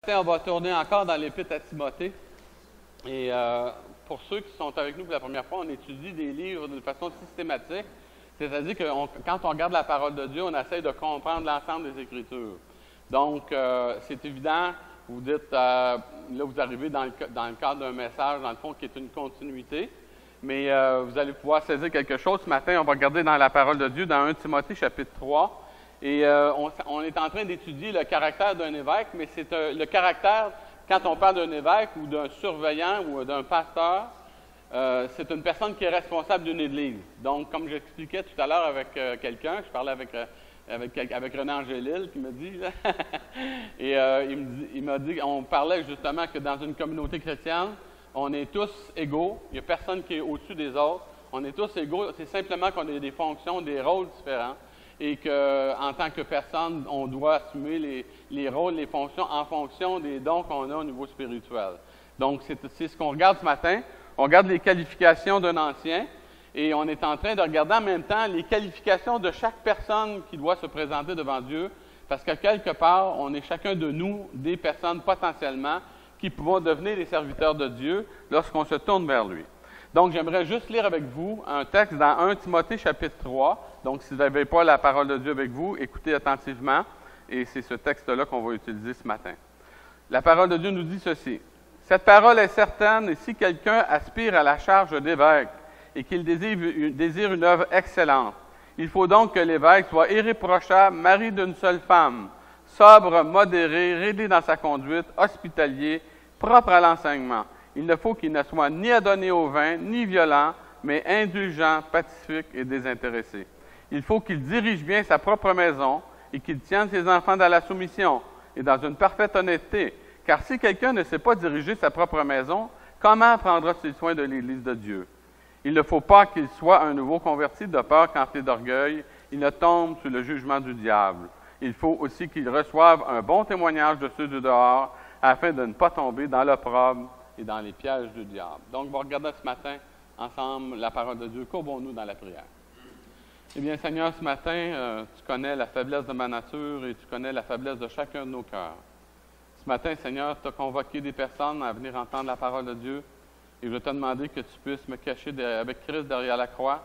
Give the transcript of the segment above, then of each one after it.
On va tourner encore dans l'Épître à Timothée. Et pour ceux qui sont avec nous pour la première fois, on étudie des livres d'une façon systématique. C'est-à-dire que quand on regarde la parole de Dieu, on essaie de comprendre l'ensemble des Écritures. Donc, c'est évident, vous dites, là vous arrivez dans le cadre d'un message, dans le fond, qui est une continuité. Mais vous allez pouvoir saisir quelque chose. Ce matin, on va regarder dans la parole de Dieu, dans 1 Timothée, chapitre 3. Et on est en train d'étudier le caractère d'un évêque, mais c'est le caractère, quand on parle d'un évêque ou d'un surveillant ou d'un pasteur, c'est une personne qui est responsable d'une église. Donc, comme j'expliquais tout à l'heure avec quelqu'un, je parlais avec René Angélil qui me dit, et il m'a dit, on parlait justement que dans une communauté chrétienne, on est tous égaux, il n'y a personne qui est au-dessus des autres, on est tous égaux, c'est simplement qu'on a des fonctions, des rôles différents. Et qu'en tant que personne, on doit assumer les rôles, les fonctions en fonction des dons qu'on a au niveau spirituel. Donc, c'est ce qu'on regarde ce matin. On regarde les qualifications d'un ancien et on est en train de regarder en même temps les qualifications de chaque personne qui doit se présenter devant Dieu, parce que quelque part, on est chacun de nous des personnes potentiellement qui pourront devenir des serviteurs de Dieu lorsqu'on se tourne vers lui. Donc, j'aimerais juste lire avec vous un texte dans 1 Timothée, chapitre 3. Donc, si vous n'avez pas la parole de Dieu avec vous, écoutez attentivement. Et c'est ce texte-là qu'on va utiliser ce matin. La parole de Dieu nous dit ceci. « Cette parole est certaine, et si quelqu'un aspire à la charge d'évêque et qu'il désire une œuvre excellente, il faut donc que l'évêque soit irréprochable, mari d'une seule femme, sobre, modéré, réglé dans sa conduite, hospitalier, propre à l'enseignement. Il ne faut qu'il ne soit ni adonné au vin, ni violent, mais indulgent, pacifique et désintéressé. Il faut qu'il dirige bien sa propre maison et qu'il tienne ses enfants dans la soumission et dans une parfaite honnêteté. Car si quelqu'un ne sait pas diriger sa propre maison, comment prendra-t-il soin de l'Église de Dieu? Il ne faut pas qu'il soit un nouveau converti de peur qu'empli d'orgueil, il ne tombe sous le jugement du diable. Il faut aussi qu'il reçoive un bon témoignage de ceux du dehors, afin de ne pas tomber dans l'opprobre et dans les pièges du diable. Donc, on va regarder ce matin ensemble la parole de Dieu. Courbons-nous dans la prière. Eh bien, Seigneur, ce matin, tu connais la faiblesse de ma nature et tu connais la faiblesse de chacun de nos cœurs. Ce matin, Seigneur, tu as convoqué des personnes à venir entendre la parole de Dieu et je vais te demander que tu puisses me cacher avec Christ derrière la croix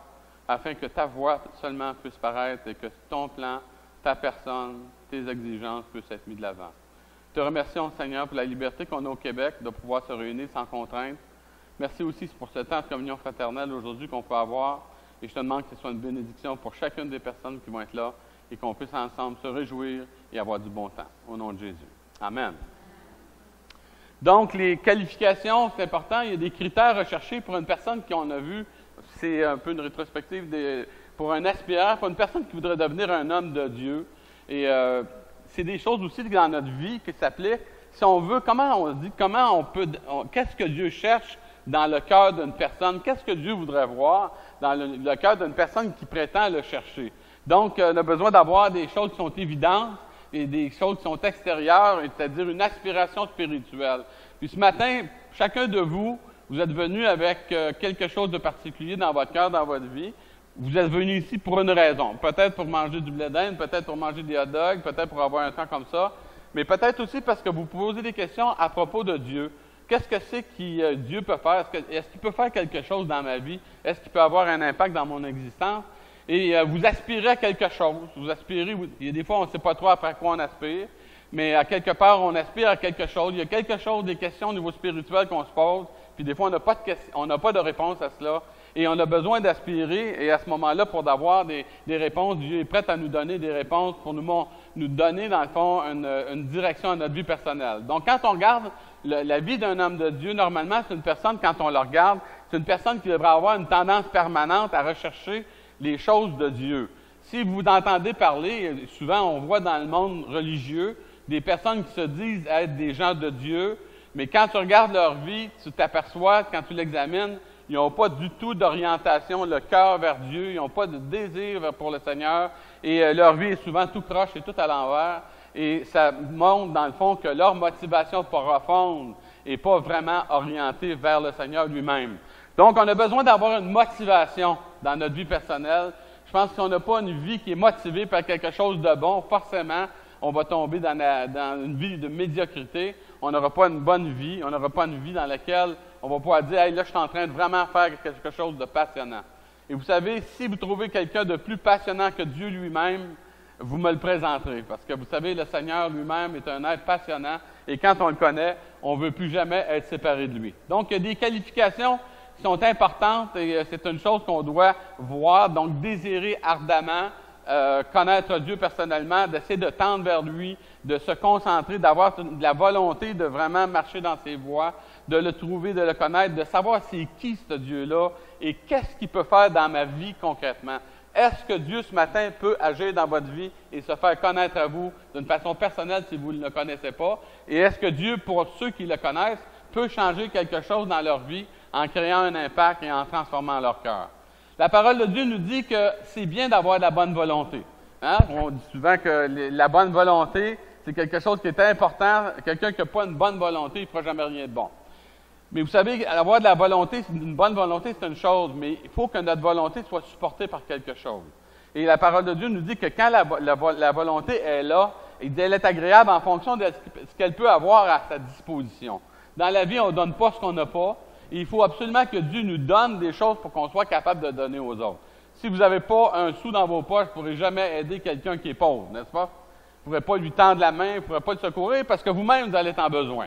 afin que ta voix seulement puisse paraître et que ton plan, ta personne, tes exigences puissent être mis de l'avant. Te remercions, Seigneur, pour la liberté qu'on a au Québec de pouvoir se réunir sans contrainte. Merci aussi pour ce temps de communion fraternelle aujourd'hui qu'on peut avoir. Et je te demande que ce soit une bénédiction pour chacune des personnes qui vont être là et qu'on puisse ensemble se réjouir et avoir du bon temps. Au nom de Jésus. Amen. Donc, les qualifications, c'est important. Il y a des critères recherchés pour une personne qu'on a vu. C'est un peu une rétrospective pour un aspirant, pour une personne qui voudrait devenir un homme de Dieu. Et c'est des choses aussi dans notre vie qui s'appliquent. Si on veut, qu'est-ce que Dieu cherche dans le cœur d'une personne? Qu'est-ce que Dieu voudrait voir dans le cœur d'une personne qui prétend le chercher? Donc, on a besoin d'avoir des choses qui sont évidentes et des choses qui sont extérieures, c'est-à-dire une aspiration spirituelle. Puis ce matin, chacun de vous, vous êtes venu avec quelque chose de particulier dans votre cœur, dans votre vie. Vous êtes venu ici pour une raison. Peut-être pour manger du blé d'Inde, peut-être pour manger des hot dogs, peut-être pour avoir un temps comme ça, mais peut-être aussi parce que vous posez des questions à propos de Dieu. Qu'est-ce que c'est que Dieu peut faire? Est-ce qu'il peut faire quelque chose dans ma vie? Est-ce qu'il peut avoir un impact dans mon existence? Et vous aspirez à quelque chose. Vous aspirez, il y a des fois, on ne sait pas trop après quoi on aspire, mais à quelque part, on aspire à quelque chose. Il y a quelque chose, des questions au niveau spirituel qu'on se pose, puis des fois, on n'a pas de réponse à cela. Et on a besoin d'aspirer, et à ce moment-là, pour avoir des réponses, Dieu est prêt à nous donner des réponses pour nous donner, dans le fond, une direction à notre vie personnelle. Donc, quand on regarde la vie d'un homme de Dieu, normalement, c'est une personne, quand on le regarde, c'est une personne qui devrait avoir une tendance permanente à rechercher les choses de Dieu. Si vous entendez parler, souvent on voit dans le monde religieux des personnes qui se disent être des gens de Dieu, mais quand tu regardes leur vie, tu t'aperçois, quand tu l'examines, ils n'ont pas du tout d'orientation, le cœur vers Dieu, ils n'ont pas de désir pour le Seigneur, et leur vie est souvent tout croche et tout à l'envers. Et ça montre, dans le fond, que leur motivation profonde n'est pas vraiment orientée vers le Seigneur lui-même. Donc, on a besoin d'avoir une motivation dans notre vie personnelle. Je pense que si on n'a pas une vie qui est motivée par quelque chose de bon, forcément, on va tomber dans une vie de médiocrité. on n'aura pas une bonne vie, on n'aura pas une vie dans laquelle on va pouvoir dire « Hey, là, je suis en train de vraiment faire quelque chose de passionnant. » Et vous savez, si vous trouvez quelqu'un de plus passionnant que Dieu lui-même, vous me le présenterez. Parce que vous savez, le Seigneur lui-même est un être passionnant et quand on le connaît, on ne veut plus jamais être séparé de lui. Donc, il y a des qualifications qui sont importantes et c'est une chose qu'on doit voir, donc désirer ardemment, connaître Dieu personnellement, d'essayer de tendre vers lui, de se concentrer, d'avoir de la volonté de vraiment marcher dans ses voies, de le trouver, de le connaître, de savoir c'est qui ce Dieu-là et qu'est-ce qu'il peut faire dans ma vie concrètement. Est-ce que Dieu, ce matin, peut agir dans votre vie et se faire connaître à vous d'une façon personnelle si vous ne le connaissez pas? Et est-ce que Dieu, pour ceux qui le connaissent, peut changer quelque chose dans leur vie en créant un impact et en transformant leur cœur? La parole de Dieu nous dit que c'est bien d'avoir de la bonne volonté. Hein? On dit souvent que la bonne volonté, c'est quelque chose qui est important. Quelqu'un qui n'a pas une bonne volonté, il ne fera jamais rien de bon. Mais vous savez, avoir de la volonté, une bonne volonté, c'est une chose, mais il faut que notre volonté soit supportée par quelque chose. Et la parole de Dieu nous dit que quand la volonté est là, elle est agréable en fonction de ce qu'elle peut avoir à sa disposition. Dans la vie, on ne donne pas ce qu'on n'a pas. Et il faut absolument que Dieu nous donne des choses pour qu'on soit capable de donner aux autres. Si vous n'avez pas un sou dans vos poches, vous ne pourrez jamais aider quelqu'un qui est pauvre, n'est-ce pas? Vous ne pourrez pas lui tendre la main, vous ne pourrez pas le secourir parce que vous-même, vous allez être en besoin.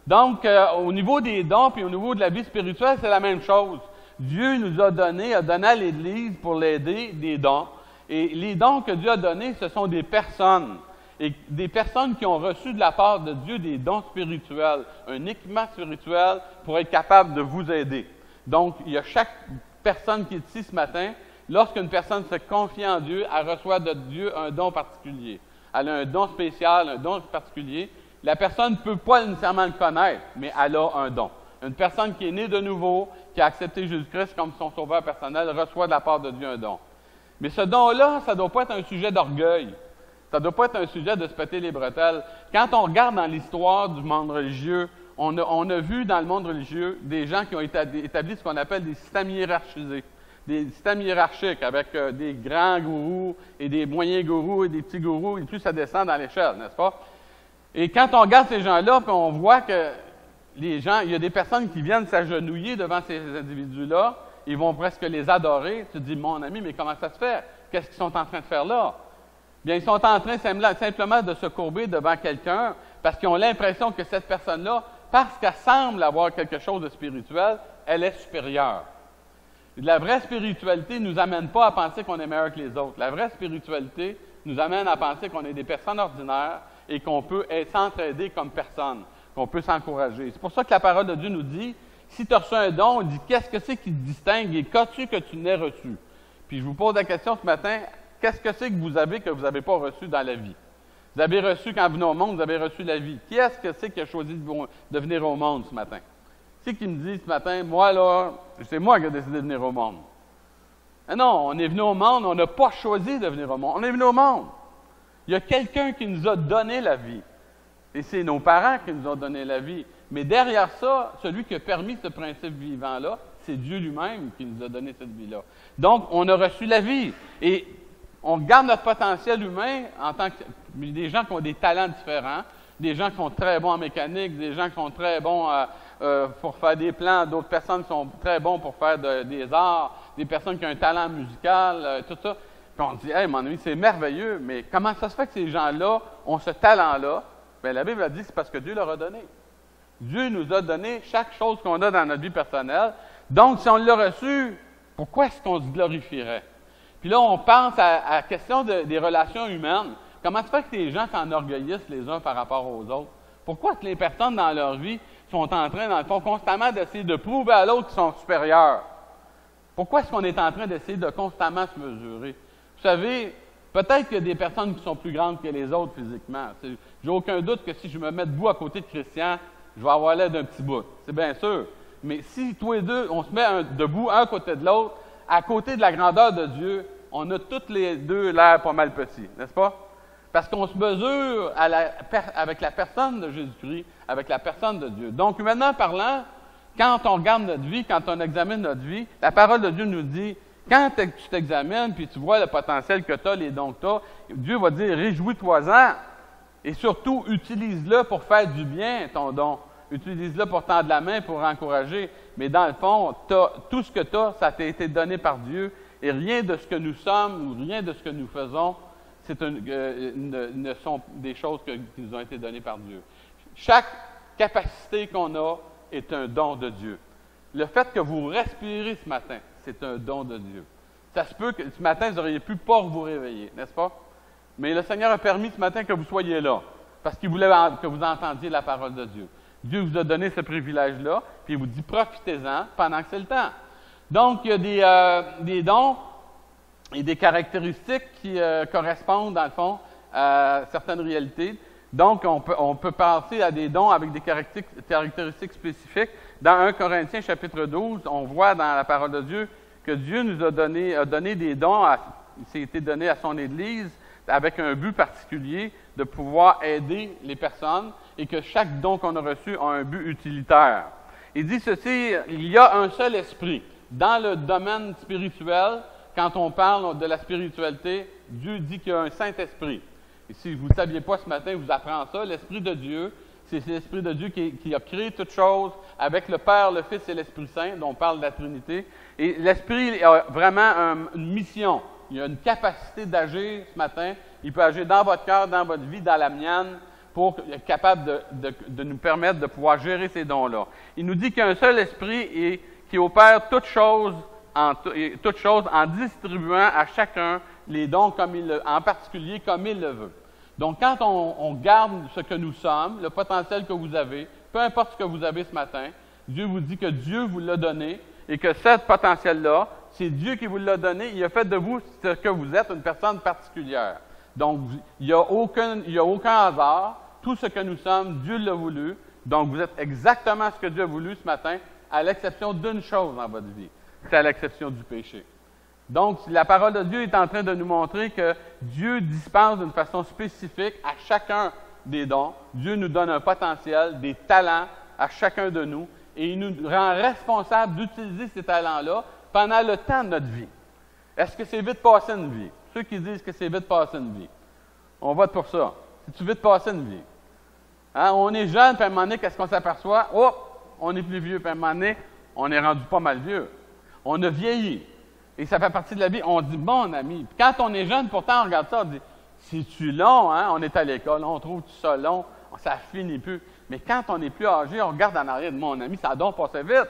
Donc, au niveau des dons et au niveau de la vie spirituelle, c'est la même chose. Dieu nous a donné à l'Église pour l'aider des dons. Et les dons que Dieu a donnés, ce sont des personnes. Et des personnes qui ont reçu de la part de Dieu des dons spirituels, un équipement spirituel pour être capable de vous aider. Donc, il y a chaque personne qui est ici ce matin, lorsqu'une personne se confie en Dieu, elle reçoit de Dieu un don particulier. Elle a un don spécial, un don particulier. La personne ne peut pas nécessairement le connaître, mais elle a un don. Une personne qui est née de nouveau, qui a accepté Jésus-Christ comme son sauveur personnel, reçoit de la part de Dieu un don. Mais ce don-là, ça ne doit pas être un sujet d'orgueil. Ça ne doit pas être un sujet de se péter les bretelles. Quand on regarde dans l'histoire du monde religieux, on a vu dans le monde religieux des gens qui ont établi ce qu'on appelle des systèmes hiérarchisés. Des systèmes hiérarchiques avec des grands gourous et des moyens gourous et des petits gourous, et plus ça descend dans l'échelle, n'est-ce pas? Et quand on regarde ces gens-là, puis on voit que les gens, il y a des personnes qui viennent s'agenouiller devant ces individus-là, ils vont presque les adorer. Tu te dis, mon ami, mais comment ça se fait? Qu'est-ce qu'ils sont en train de faire là? Bien, ils sont en train simplement de se courber devant quelqu'un parce qu'ils ont l'impression que cette personne-là, parce qu'elle semble avoir quelque chose de spirituel, elle est supérieure. La vraie spiritualité ne nous amène pas à penser qu'on est meilleur que les autres. La vraie spiritualité nous amène à penser qu'on est des personnes ordinaires et qu'on peut s'entraider comme personne, qu'on peut s'encourager. C'est pour ça que la parole de Dieu nous dit, si tu as reçu un don, on dit qu'est-ce que c'est qui te distingue et qu'as-tu que tu n'aies reçu? Puis je vous pose la question ce matin, qu'est-ce que c'est que vous n'avez pas reçu dans la vie? Vous avez reçu, quand vous venez au monde, vous avez reçu la vie. Qui est-ce que c'est qui a choisi de venir au monde ce matin? Qui qui me dit ce matin, moi là, c'est moi qui ai décidé de venir au monde? Mais non, on est venu au monde, on n'a pas choisi de venir au monde. On est venu au monde. Il y a quelqu'un qui nous a donné la vie. Et c'est nos parents qui nous ont donné la vie. Mais derrière ça, celui qui a permis ce principe vivant-là, c'est Dieu lui-même qui nous a donné cette vie-là. Donc, on a reçu la vie. Et on garde notre potentiel humain en tant que des gens qui ont des talents différents, des gens qui sont très bons en mécanique, des gens qui sont très bons pour faire des plans, d'autres personnes qui sont très bons pour faire des arts, des personnes qui ont un talent musical, tout ça. Puis on dit, « Hey, mon ami, c'est merveilleux, mais comment ça se fait que ces gens-là ont ce talent-là? » Bien, la Bible a dit, c'est parce que Dieu leur a donné. Dieu nous a donné chaque chose qu'on a dans notre vie personnelle. Donc, si on l'a reçu, pourquoi est-ce qu'on se glorifierait? Puis là, on pense à la question des relations humaines. Comment ça fait que les gens s'enorgueillissent les uns par rapport aux autres? Pourquoi que les personnes dans leur vie sont en train, dans le fond, constamment d'essayer de prouver à l'autre qu'ils sont supérieurs? Pourquoi est-ce qu'on est en train d'essayer de constamment se mesurer? Vous savez, peut-être qu'il y a des personnes qui sont plus grandes que les autres physiquement. J'ai aucun doute que si je me mets debout à côté de Christian, je vais avoir l'air d'un petit bout. C'est bien sûr. Mais si tous les deux, on se met debout un à côté de l'autre, à côté de la grandeur de Dieu, on a toutes les deux l'air pas mal petits, n'est-ce pas? Parce qu'on se mesure avec la personne de Jésus-Christ, avec la personne de Dieu. Donc, humainement parlant, quand on regarde notre vie, quand on examine notre vie, la parole de Dieu nous dit, quand tu t'examines puis tu vois le potentiel que tu as, les dons que tu as, Dieu va dire, réjouis-toi-en. Et surtout, utilise-le pour faire du bien, ton don. Utilise-le pour tendre la main, pour encourager. Mais dans le fond, tout ce que tu as, ça t'a été donné par Dieu. Et rien de ce que nous sommes ou rien de ce que nous faisons, ne sont des choses qui nous ont été données par Dieu. Chaque capacité qu'on a est un don de Dieu. Le fait que vous respirez ce matin, c'est un don de Dieu. Ça se peut que ce matin, vous auriez pu pas vous réveiller, n'est-ce pas? Mais le Seigneur a permis ce matin que vous soyez là, parce qu'il voulait que vous entendiez la parole de Dieu. Dieu vous a donné ce privilège-là, puis il vous dit profitez-en pendant que c'est le temps. Donc, il y a des dons et des caractéristiques qui correspondent, dans le fond, à certaines réalités. Donc, on peut penser à des dons avec des caractéristiques spécifiques. Dans 1 Corinthiens, chapitre 12, on voit dans la parole de Dieu que Dieu nous a donné des dons, c'est été donné à son Église, avec un but particulier de pouvoir aider les personnes et que chaque don qu'on a reçu a un but utilitaire. Il dit ceci, il y a un seul esprit. Dans le domaine spirituel, quand on parle de la spiritualité, Dieu dit qu'il y a un Saint-Esprit. Et si vous ne saviez pas ce matin, je vous apprends ça. L'Esprit de Dieu, c'est l'Esprit de Dieu qui a créé toutes choses avec le Père, le Fils et l'Esprit Saint, dont on parle de la Trinité. Et l'Esprit a vraiment une mission. Il a une capacité d'agir ce matin. Il peut agir dans votre cœur, dans votre vie, dans la mienne, pour être capable de nous permettre de pouvoir gérer ces dons-là. Il nous dit qu'il y a un seul esprit et qui opère toutes choses en distribuant à chacun les dons en particulier comme il le veut. Donc, quand on garde ce que nous sommes, le potentiel que vous avez, peu importe ce que vous avez ce matin, Dieu vous dit que Dieu vous l'a donné et que ce potentiel-là, c'est Dieu qui vous l'a donné. Il a fait de vous ce que vous êtes, une personne particulière. Donc, il n'y a aucun hasard. Tout ce que nous sommes, Dieu l'a voulu. Donc, vous êtes exactement ce que Dieu a voulu ce matin, à l'exception d'une chose dans votre vie. C'est à l'exception du péché. Donc, la parole de Dieu est en train de nous montrer que Dieu dispense d'une façon spécifique à chacun des dons. Dieu nous donne un potentiel, des talents à chacun de nous, et il nous rend responsables d'utiliser ces talents-là pendant le temps de notre vie. Est-ce que c'est vite passer une vie? Ceux qui disent que c'est vite passer une vie, on vote pour ça. C'est-tu vite passer une vie? Hein? On est jeune, puis à un moment donné, qu'est-ce qu'on s'aperçoit? Oh, on est plus vieux, puis à un moment donné, on est rendu pas mal vieux. On a vieilli. Et ça fait partie de la vie. On dit, bon ami. Puis quand on est jeune, pourtant, on regarde ça, on dit, c'est-tu long, hein? On est à l'école, on trouve tout ça long, ça finit plus. Mais quand on est plus âgé, on regarde en arrière de mon ami, ça a donc passé vite.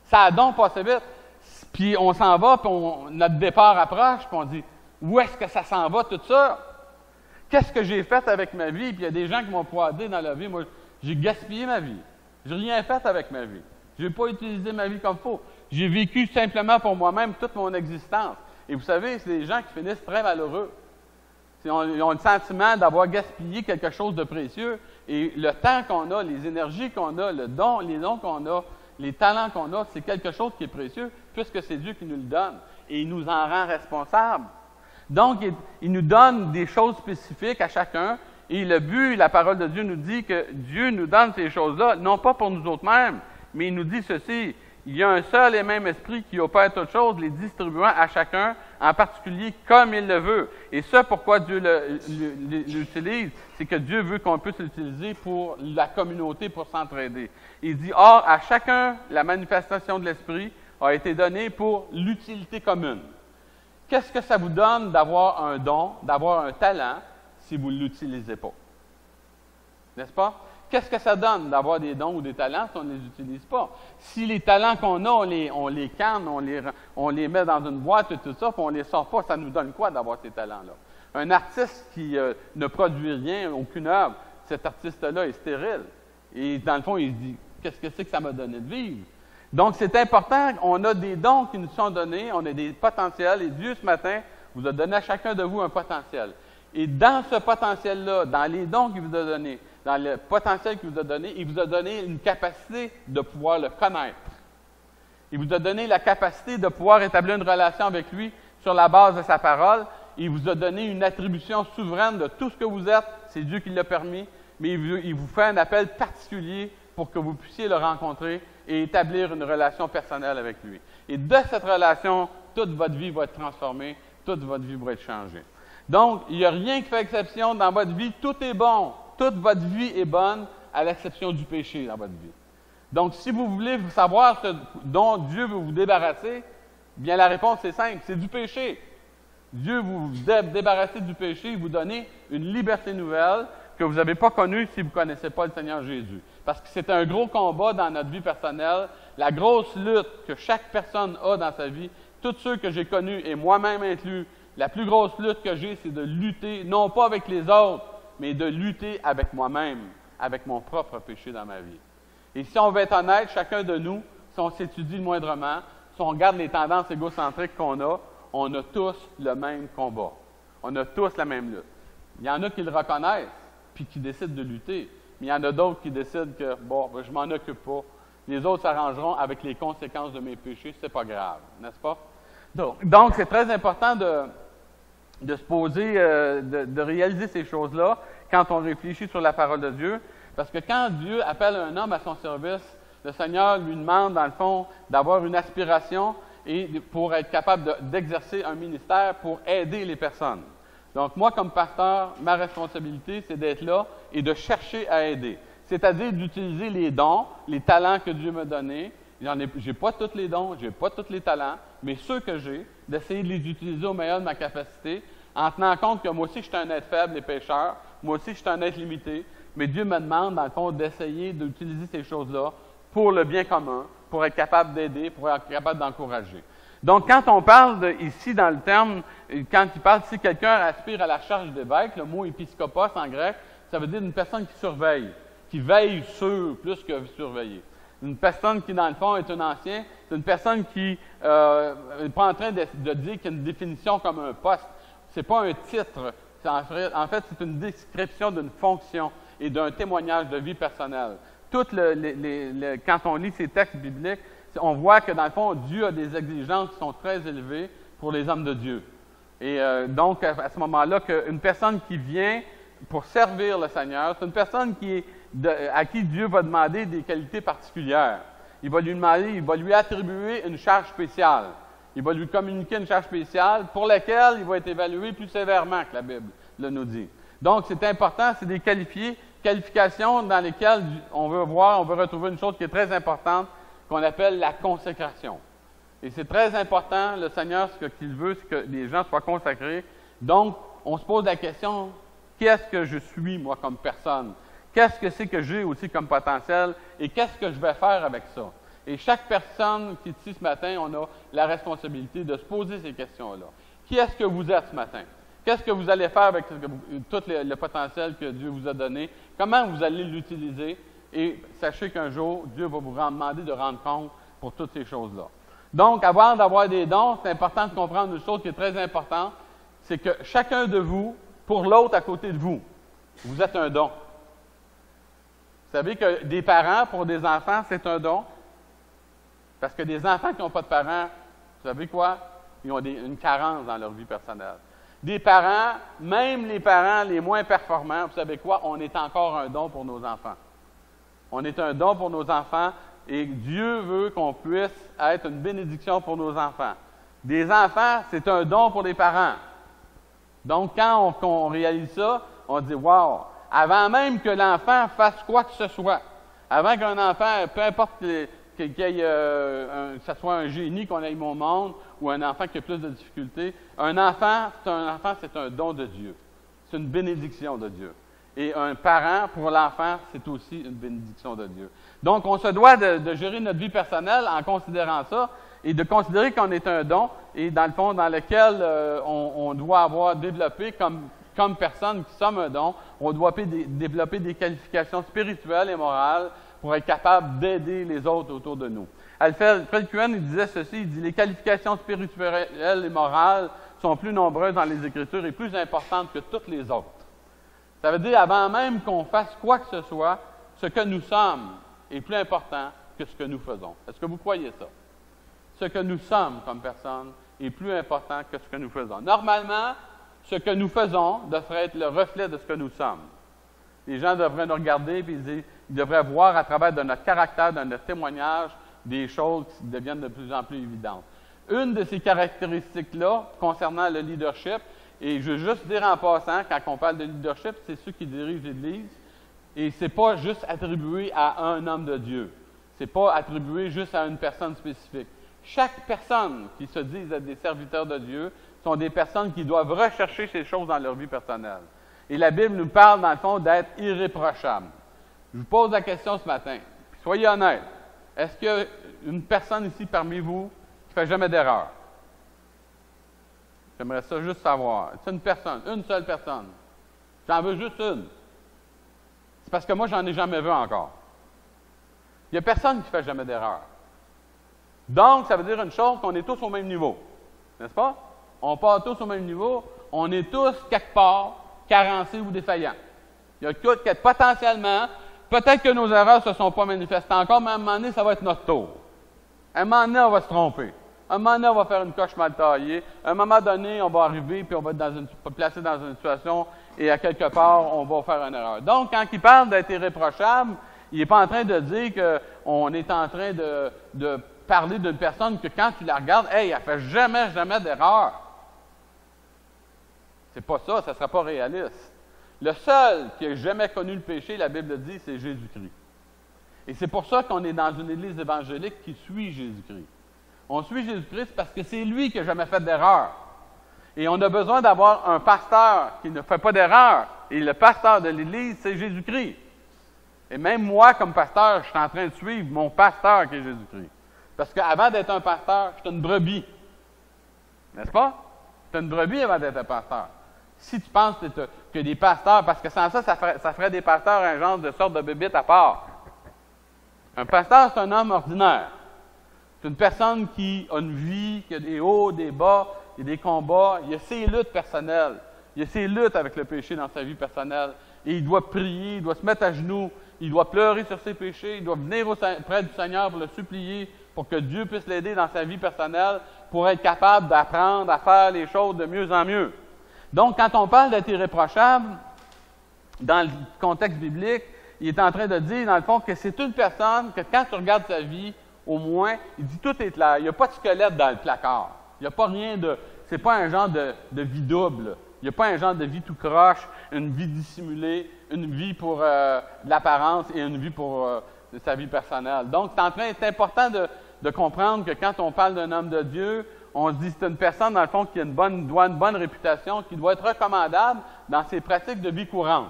Ça a donc passé vite. Puis on s'en va, puis notre départ approche, puis on dit, où est-ce que ça s'en va, tout ça? Qu'est-ce que j'ai fait avec ma vie? Puis il y a des gens qui m'ont poidé dans la vie. Moi, j'ai gaspillé ma vie. Je n'ai rien fait avec ma vie. Je n'ai pas utilisé ma vie comme il faut. J'ai vécu simplement pour moi-même toute mon existence. Et vous savez, c'est des gens qui finissent très malheureux. Ils ont le sentiment d'avoir gaspillé quelque chose de précieux. Et le temps qu'on a, les énergies qu'on a, les dons qu'on a, les talents qu'on a, c'est quelque chose qui est précieux, puisque c'est Dieu qui nous le donne. Et il nous en rend responsables. Donc, il nous donne des choses spécifiques à chacun. Et le but, la parole de Dieu nous dit que Dieu nous donne ces choses-là, non pas pour nous autres mêmes, mais il nous dit ceci, il y a un seul et même esprit qui opère toutes choses, les distribuant à chacun, en particulier comme il le veut. Et ça, pourquoi Dieu l'utilise, c'est que Dieu veut qu'on puisse l'utiliser pour la communauté, pour s'entraider. Il dit, or, à chacun, la manifestation de l'esprit a été donnée pour l'utilité commune. Qu'est-ce que ça vous donne d'avoir un don, d'avoir un talent, si vous ne l'utilisez pas? N'est-ce pas? Qu'est-ce que ça donne d'avoir des dons ou des talents si on ne les utilise pas? Si les talents qu'on a, on les canne, on les met dans une boîte et tout ça, puis on ne les sort pas, ça nous donne quoi d'avoir ces talents-là? Un artiste qui ne produit rien, aucune œuvre, cet artiste-là est stérile. Et dans le fond, il se dit, qu'est-ce que c'est que ça m'a donné de vivre? Donc, c'est important, on a des dons qui nous sont donnés, on a des potentiels, et Dieu, ce matin, vous a donné à chacun de vous un potentiel. Et dans ce potentiel-là, dans les dons qu'il vous a donnés, dans le potentiel qu'il vous a donné, il vous a donné une capacité de pouvoir le connaître. Il vous a donné la capacité de pouvoir établir une relation avec lui sur la base de sa parole. Il vous a donné une attribution souveraine de tout ce que vous êtes. C'est Dieu qui l'a permis, mais il vous fait un appel particulier pour que vous puissiez le rencontrer et établir une relation personnelle avec lui. Et de cette relation, toute votre vie va être transformée, toute votre vie va être changée. Donc, il n'y a rien qui fait exception dans votre vie. Tout est bon. Toute votre vie est bonne, à l'exception du péché dans votre vie. Donc, si vous voulez savoir ce dont Dieu veut vous débarrasser, bien la réponse est simple, c'est du péché. Dieu vous débarrasser du péché, vous donner une liberté nouvelle que vous n'avez pas connue si vous ne connaissez pas le Seigneur Jésus. Parce que c'est un gros combat dans notre vie personnelle, la grosse lutte que chaque personne a dans sa vie, tous ceux que j'ai connus et moi-même inclus, la plus grosse lutte que j'ai, c'est de lutter, non pas avec les autres, mais de lutter avec moi-même, avec mon propre péché dans ma vie. Et si on veut être honnête, chacun de nous, si on s'étudie le moindrement, si on regarde les tendances égocentriques qu'on a, on a tous le même combat. On a tous la même lutte. Il y en a qui le reconnaissent, puis qui décident de lutter. Mais il y en a d'autres qui décident que, bon, je m'en occupe pas. Les autres s'arrangeront avec les conséquences de mes péchés, c'est pas grave, n'est-ce pas? Donc, c'est très important de se poser, de réaliser ces choses-là quand on réfléchit sur la parole de Dieu. Parce que quand Dieu appelle un homme à son service, le Seigneur lui demande, dans le fond, d'avoir une aspiration et pour être capable d'exercer un ministère pour aider les personnes. Donc, moi, comme pasteur, ma responsabilité, c'est d'être là et de chercher à aider. C'est-à-dire d'utiliser les dons, les talents que Dieu m'a donnés. Je n'ai pas tous les dons, je n'ai pas tous les talents, mais ceux que j'ai, d'essayer de les utiliser au meilleur de ma capacité, en tenant compte que moi aussi, je suis un être faible et pécheur, moi aussi, je suis un être limité, mais Dieu me demande, dans le fond, d'essayer d'utiliser ces choses-là pour le bien commun, pour être capable d'aider, pour être capable d'encourager. Donc, quand on parle ici, dans le terme, quand il parle, si quelqu'un aspire à la charge d'évêque, le mot épiscopos en grec, ça veut dire une personne qui surveille, qui veille sur, plus que surveiller. Une personne qui, dans le fond, est un ancien, c'est une personne qui n'est pas en train de dire qu'il y a une définition comme un poste. Ce n'est pas un titre. En fait, c'est une description d'une fonction et d'un témoignage de vie personnelle. Quand on lit ces textes bibliques, on voit que, dans le fond, Dieu a des exigences qui sont très élevées pour les hommes de Dieu. Et donc, à ce moment-là, qu'une personne qui vient pour servir le Seigneur, c'est une personne à qui Dieu va demander des qualités particulières. Il va lui attribuer une charge spéciale. Il va lui communiquer une charge spéciale pour laquelle il va être évalué plus sévèrement que la Bible le nous dit. Donc, c'est important, c'est des qualifications dans lesquelles on veut retrouver une chose qui est très importante, qu'on appelle la consécration. Et c'est très important, le Seigneur, ce qu'il veut, c'est que les gens soient consacrés. Donc, on se pose la question, qu'est-ce que je suis, moi, comme personne? Qu'est-ce que c'est que j'ai aussi comme potentiel? Et qu'est-ce que je vais faire avec ça? Et chaque personne qui est ici ce matin, on a la responsabilité de se poser ces questions-là. Qui est-ce que vous êtes ce matin? Qu'est-ce que vous allez faire avec tout le potentiel que Dieu vous a donné? Comment vous allez l'utiliser? Et sachez qu'un jour, Dieu va vous demander de rendre compte pour toutes ces choses-là. Donc, avant d'avoir des dons, c'est important de comprendre une chose qui est très importante, c'est que chacun de vous, pour l'autre à côté de vous, vous êtes un don. Vous savez que des parents, pour des enfants, c'est un don. Parce que des enfants qui n'ont pas de parents, vous savez quoi? Ils ont une carence dans leur vie personnelle. Des parents, même les parents les moins performants, vous savez quoi? On est encore un don pour nos enfants. On est un don pour nos enfants et Dieu veut qu'on puisse être une bénédiction pour nos enfants. Des enfants, c'est un don pour les parents. Donc, quand on réalise ça, on dit « Wow! » Avant même que l'enfant fasse quoi que ce soit, avant qu'un enfant, peu importe que ce soit un génie qu'on ait au monde ou un enfant qui a plus de difficultés, un enfant, c'est un don de Dieu. C'est une bénédiction de Dieu. Et un parent, pour l'enfant, c'est aussi une bénédiction de Dieu. Donc, on se doit de gérer notre vie personnelle en considérant ça et de considérer qu'on est un don et, dans le fond, dans lequel on doit avoir développé comme personne qui sommes un don, on doit développer des qualifications spirituelles et morales pour être capable d'aider les autres autour de nous. Alfred Cohen, il disait ceci, il dit « Les qualifications spirituelles et morales sont plus nombreuses dans les Écritures et plus importantes que toutes les autres. » Ça veut dire, avant même qu'on fasse quoi que ce soit, ce que nous sommes est plus important que ce que nous faisons. Est-ce que vous croyez ça? Ce que nous sommes comme personne est plus important que ce que nous faisons. Normalement, ce que nous faisons devrait être le reflet de ce que nous sommes. Les gens devraient nous regarder et ils devraient voir à travers de notre caractère, de notre témoignage, des choses qui deviennent de plus en plus évidentes. Une de ces caractéristiques-là, concernant le leadership, Et je veux juste dire en passant, quand on parle de leadership, c'est ceux qui dirigent l'Église. Et ce n'est pas juste attribué à un homme de Dieu. Ce n'est pas attribué juste à une personne spécifique. Chaque personne qui se dit être des serviteurs de Dieu sont des personnes qui doivent rechercher ces choses dans leur vie personnelle. Et la Bible nous parle, dans le fond, d'être irréprochable. Je vous pose la question ce matin. Puis soyez honnêtes. Est-ce qu'il y a une personne ici parmi vous qui ne fait jamais d'erreur? J'aimerais ça juste savoir. C'est une personne, une seule personne. J'en veux juste une. C'est parce que moi, j'en ai jamais vu encore. Il n'y a personne qui ne fait jamais d'erreur. Donc, ça veut dire une chose, qu'on est tous au même niveau. N'est-ce pas? On part tous au même niveau. On est tous, quelque part, carencés ou défaillants. Il y a que potentiellement, peut-être que nos erreurs ne se sont pas manifestées encore, mais à un moment donné, ça va être notre tour. À un moment donné, on va se tromper. À un moment donné, on va faire une coche mal taillée. À un moment donné, on va arriver, puis on va être placé dans une situation, et à quelque part, on va faire une erreur. Donc, quand il parle d'être irréprochable, il n'est pas en train de dire qu'on est en train de parler d'une personne que quand tu la regardes, hey, elle ne fait jamais d'erreur. C'est pas ça, ça ne sera pas réaliste. Le seul qui n'a jamais connu le péché, la Bible dit, c'est Jésus-Christ. Et c'est pour ça qu'on est dans une église évangélique qui suit Jésus-Christ. On suit Jésus-Christ parce que c'est lui qui n'a jamais fait d'erreur. Et on a besoin d'avoir un pasteur qui ne fait pas d'erreur. Et le pasteur de l'Église, c'est Jésus-Christ. Et même moi, comme pasteur, je suis en train de suivre mon pasteur qui est Jésus-Christ. Parce qu'avant d'être un pasteur, j'étais une brebis. N'est-ce pas? J'étais une brebis avant d'être un pasteur. Si tu penses que des pasteurs, parce que sans ça, ça ferait des pasteurs un genre de sorte de bébite à part. Un pasteur, c'est un homme ordinaire. C'est une personne qui a une vie, qui a des hauts, des bas, il y a des combats, il y a ses luttes personnelles, il y a ses luttes avec le péché dans sa vie personnelle. Et il doit prier, il doit se mettre à genoux, il doit pleurer sur ses péchés, il doit venir près du Seigneur pour le supplier, pour que Dieu puisse l'aider dans sa vie personnelle, pour être capable d'apprendre à faire les choses de mieux en mieux. Donc, quand on parle d'être irréprochable, dans le contexte biblique, il est en train de dire, dans le fond, que c'est une personne que quand tu regardes sa vie, au moins, il dit tout est clair. Il n'y a pas de squelette dans le placard. Il n'y a pas rien de... C'est pas un genre de vie double. Il n'y a pas un genre de vie tout croche, une vie dissimulée, une vie pour l'apparence et une vie pour sa vie personnelle. Donc, c'est important de comprendre que quand on parle d'un homme de Dieu, on se dit que c'est une personne, dans le fond, qui a une bonne réputation, qui doit être recommandable dans ses pratiques de vie courante.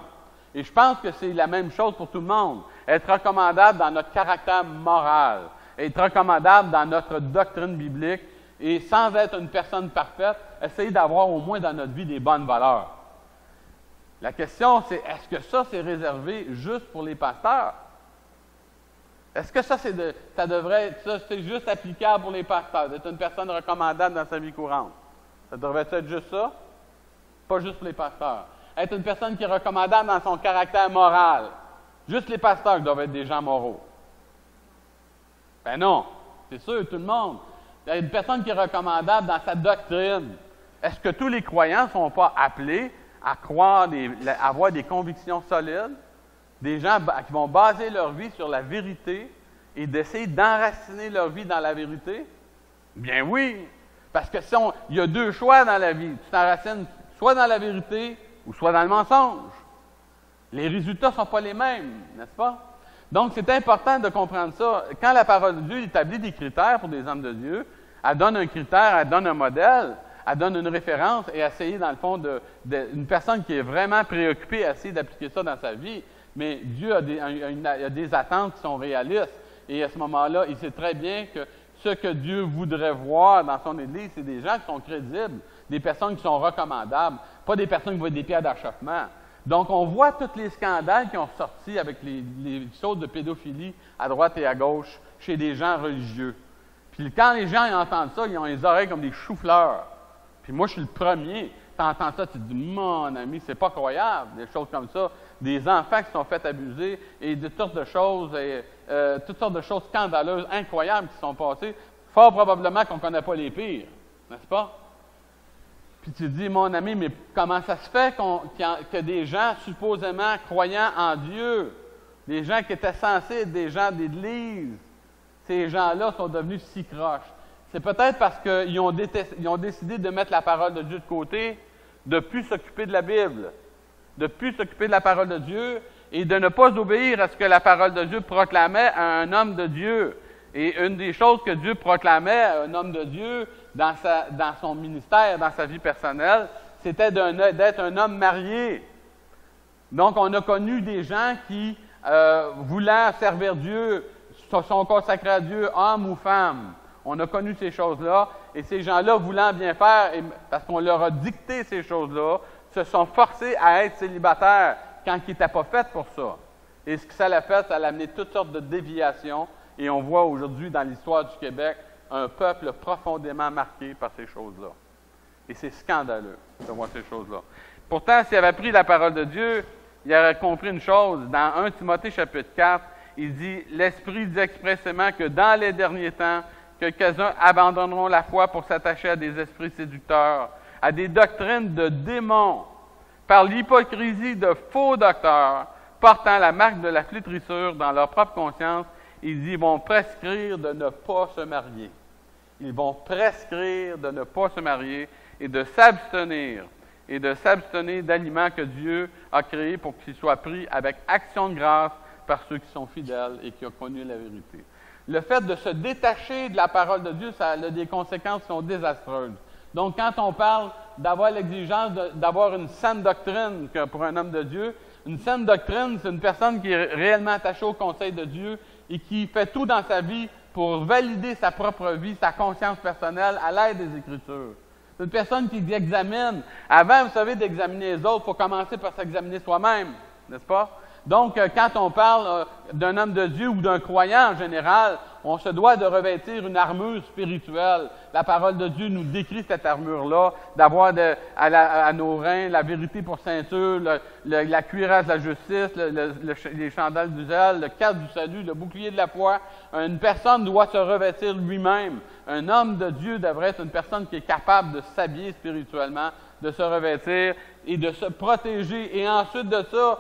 Et je pense que c'est la même chose pour tout le monde. Être recommandable dans notre caractère moral, être recommandable dans notre doctrine biblique, et sans être une personne parfaite, essayer d'avoir au moins dans notre vie des bonnes valeurs. La question, c'est, est-ce que ça, c'est réservé juste pour les pasteurs? Est-ce que ça, c'est juste applicable pour les pasteurs, d'être une personne recommandable dans sa vie courante? Ça devrait être juste ça? Pas juste pour les pasteurs. Être une personne qui est recommandable dans son caractère moral. Juste les pasteurs doivent être des gens moraux. Ben non, c'est sûr, tout le monde. Il y a une personne qui est recommandable dans sa doctrine. Est-ce que tous les croyants ne sont pas appelés à croire, à avoir des convictions solides, des gens qui vont baser leur vie sur la vérité et d'essayer d'enraciner leur vie dans la vérité? Bien oui, parce que il y a deux choix dans la vie. Tu t'enracines soit dans la vérité ou soit dans le mensonge. Les résultats ne sont pas les mêmes, n'est-ce pas? Donc, c'est important de comprendre ça. Quand la parole de Dieu établit des critères pour des hommes de Dieu, elle donne un critère, elle donne un modèle, elle donne une référence et essayer, dans le fond, une personne qui est vraiment préoccupée à essayer d'appliquer ça dans sa vie. Mais Dieu a des attentes qui sont réalistes. Et à ce moment-là, il sait très bien que ce que Dieu voudrait voir dans son Église, c'est des gens qui sont crédibles, des personnes qui sont recommandables, pas des personnes qui vont être des pierres d'achoppement. Donc, on voit tous les scandales qui ont sorti avec les choses de pédophilie à droite et à gauche chez des gens religieux. Puis quand les gens entendent ça, ils ont les oreilles comme des choux-fleurs. Puis moi, je suis le premier. Tu entends ça, tu te dis, mon ami, c'est pas croyable, des choses comme ça. Des enfants qui sont faits abuser et toutes sortes de choses scandaleuses, incroyables qui sont passées. Fort probablement qu'on ne connaît pas les pires, n'est-ce pas? Puis tu te dis, mon ami, mais comment ça se fait que des gens supposément croyant en Dieu, des gens qui étaient censés être des gens d'Église, ces gens-là sont devenus si croches? C'est peut-être parce qu'ils ont décidé de mettre la parole de Dieu de côté, de ne plus s'occuper de la Bible, de ne plus s'occuper de la parole de Dieu et de ne pas obéir à ce que la parole de Dieu proclamait à un homme de Dieu. Et une des choses que Dieu proclamait à un homme de Dieu dans son ministère, dans sa vie personnelle, c'était d'être un homme marié. Donc, on a connu des gens qui, voulant servir Dieu, se sont consacrés à Dieu, homme ou femme. On a connu ces choses-là, et ces gens-là, voulant bien faire, parce qu'on leur a dicté ces choses-là, se sont forcés à être célibataires quand ils n'étaient pas faits pour ça. Et ce que ça l'a fait, ça l'a amené toutes sortes de déviations, et on voit aujourd'hui dans l'histoire du Québec un peuple profondément marqué par ces choses-là. Et c'est scandaleux de voir ces choses-là. Pourtant, s'il avait pris la parole de Dieu, il aurait compris une chose. Dans 1 Timothée chapitre 4, il dit « L'Esprit dit expressément que dans les derniers temps, quelques-uns abandonneront la foi pour s'attacher à des esprits séducteurs, à des doctrines de démons, par l'hypocrisie de faux docteurs, portant la marque de la flétrissure dans leur propre conscience, il dit, ils vont prescrire de ne pas se marier. Ils vont prescrire de ne pas se marier et de s'abstenir d'aliments que Dieu a créés pour qu'ils soient pris avec action de grâce par ceux qui sont fidèles et qui ont connu la vérité. » Le fait de se détacher de la parole de Dieu, ça a des conséquences qui sont désastreuses. Donc, quand on parle d'avoir l'exigence d'avoir une saine doctrine pour un homme de Dieu, une saine doctrine, c'est une personne qui est réellement attachée au conseil de Dieu et qui fait tout dans sa vie pour valider sa propre vie, sa conscience personnelle à l'aide des Écritures. C'est une personne qui examine. Avant, vous savez, d'examiner les autres, il faut commencer par s'examiner soi-même, n'est-ce pas? Donc, quand on parle d'un homme de Dieu ou d'un croyant en général, on se doit de revêtir une armure spirituelle. La parole de Dieu nous décrit cette armure-là, d'avoir à nos reins la vérité pour ceinture, la cuirasse de la justice, les chandelles du zèle, le cadre du salut, le bouclier de la foi. Une personne doit se revêtir lui-même. Un homme de Dieu devrait être une personne qui est capable de s'habiller spirituellement, de se revêtir et de se protéger. Et ensuite de ça,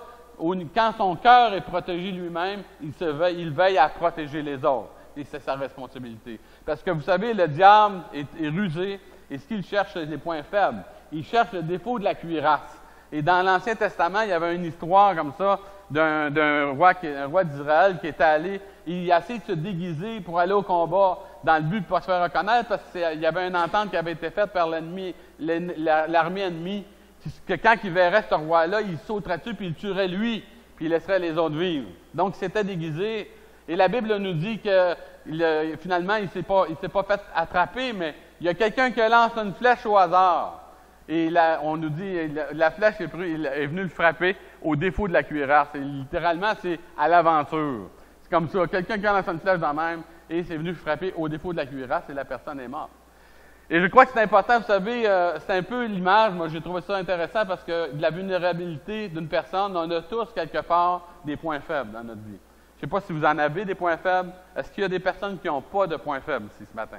quand son cœur est protégé lui-même, il veille à protéger les autres. Et c'est sa responsabilité. Parce que vous savez, le diable est rusé, et ce qu'il cherche, c'est les points faibles. Il cherche le défaut de la cuirasse. Et dans l'Ancien Testament, il y avait une histoire comme ça d'un roi d'Israël qui était allé, il a essayé de se déguiser pour aller au combat dans le but de ne pas se faire reconnaître, parce qu'il y avait une entente qui avait été faite par l'armée ennemie, que quand il verrait ce roi-là, il sauterait dessus, puis il tuerait lui, puis il laisserait les autres vivre. Donc, il s'était déguisé. Et la Bible nous dit que finalement, il ne s'est pas fait attraper, mais il y a quelqu'un qui lance une flèche au hasard. Et là, on nous dit, la flèche est venue le frapper au défaut de la cuirasse. Et littéralement, c'est à l'aventure. C'est comme ça, quelqu'un qui lance une flèche dans même, et c'est venu le frapper au défaut de la cuirasse, et la personne est morte. Et je crois que c'est important, vous savez, c'est un peu l'image, moi j'ai trouvé ça intéressant parce que de la vulnérabilité d'une personne, on a tous quelque part des points faibles dans notre vie. Je ne sais pas si vous en avez des points faibles. Est-ce qu'il y a des personnes qui n'ont pas de points faibles ici ce matin?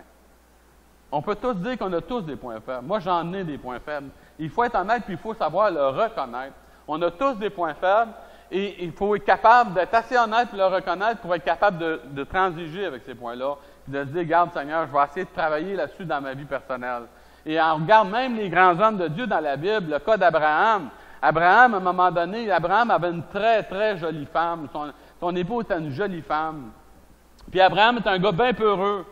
On peut tous dire qu'on a tous des points faibles. Moi, j'en ai des points faibles. Il faut être honnête, puis il faut savoir le reconnaître. On a tous des points faibles, et il faut être capable d'être assez honnête pour le reconnaître pour être capable de transiger avec ces points-là, puis de se dire, regarde Seigneur, je vais essayer de travailler là-dessus dans ma vie personnelle. Et on regarde même les grands hommes de Dieu dans la Bible, le cas d'Abraham. Abraham, à un moment donné, Abraham avait une très, très jolie femme. Son épouse était une jolie femme. Puis Abraham est un gars bien peureux.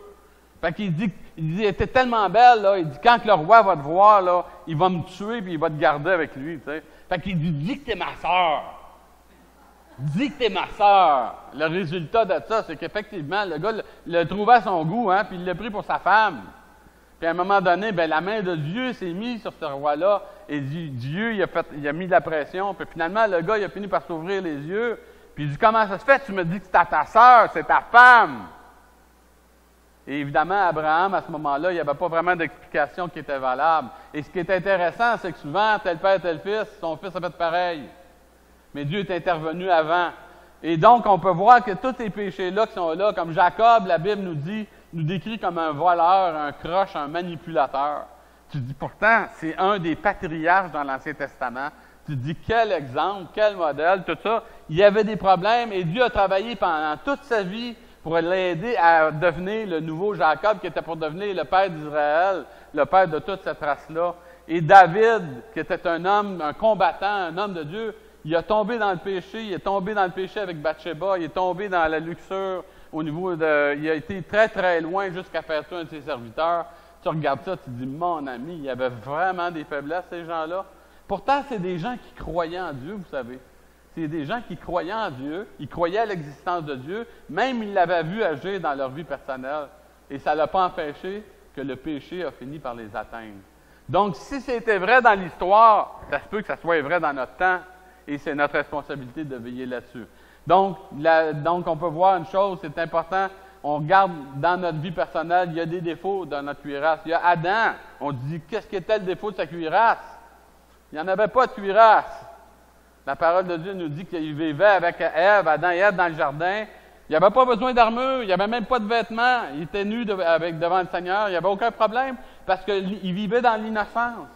Fait qu'il dit, elle était tellement belle, là, il dit, quand le roi va te voir, là, il va me tuer puis il va te garder avec lui. Tu sais. Fait qu'il dit, dis que t'es ma sœur. Dis que t'es ma sœur. Le résultat de ça, c'est qu'effectivement, le gars le trouvait à son goût, hein, puis il l'a pris pour sa femme. Puis à un moment donné, ben, la main de Dieu s'est mise sur ce roi-là, et Dieu il a mis de la pression. Puis finalement, le gars il a fini par s'ouvrir les yeux. Puis il dit, comment ça se fait? Tu me dis que c'est ta sœur, c'est ta femme. Et évidemment, Abraham, à ce moment-là, il n'y avait pas vraiment d'explication qui était valable. Et ce qui est intéressant, c'est que souvent, tel père, tel fils, son fils a fait pareil. Mais Dieu est intervenu avant. Et donc, on peut voir que tous ces péchés-là qui sont là, comme Jacob, la Bible nous décrit comme un voleur, un croche, un manipulateur. Tu dis, pourtant, c'est un des patriarches dans l'Ancien Testament. Tu dis, quel exemple, quel modèle, tout ça. Il y avait des problèmes et Dieu a travaillé pendant toute sa vie pour l'aider à devenir le nouveau Jacob, qui était pour devenir le père d'Israël, le père de toute cette race-là. Et David, qui était un homme, un combattant, un homme de Dieu, il a tombé dans le péché, il est tombé dans le péché avec Bathsheba, il est tombé dans la luxure au niveau de... Il a été très, très loin jusqu'à faire tuer un de ses serviteurs. Tu regardes ça, tu te dis, mon ami, il y avait vraiment des faiblesses, ces gens-là. Pourtant, c'est des gens qui croyaient en Dieu, vous savez. C'est des gens qui croyaient en Dieu, ils croyaient à l'existence de Dieu, même ils l'avaient vu agir dans leur vie personnelle. Et ça ne l'a pas empêché que le péché a fini par les atteindre. Donc, si c'était vrai dans l'histoire, ça se peut que ça soit vrai dans notre temps, et c'est notre responsabilité de veiller là-dessus. Donc, on peut voir une chose, c'est important, on regarde dans notre vie personnelle, il y a des défauts dans notre cuirasse. Il y a Adam, on dit, qu'est-ce qu'était le défaut de sa cuirasse? Il n'y en avait pas de cuirasse. La parole de Dieu nous dit qu'il vivait avec Ève, Adam et Ève dans le jardin. Il n'y avait pas besoin d'armure, il n'y avait même pas de vêtements. Il était nu devant le Seigneur, il n'y avait aucun problème parce qu'il vivait dans l'innocence.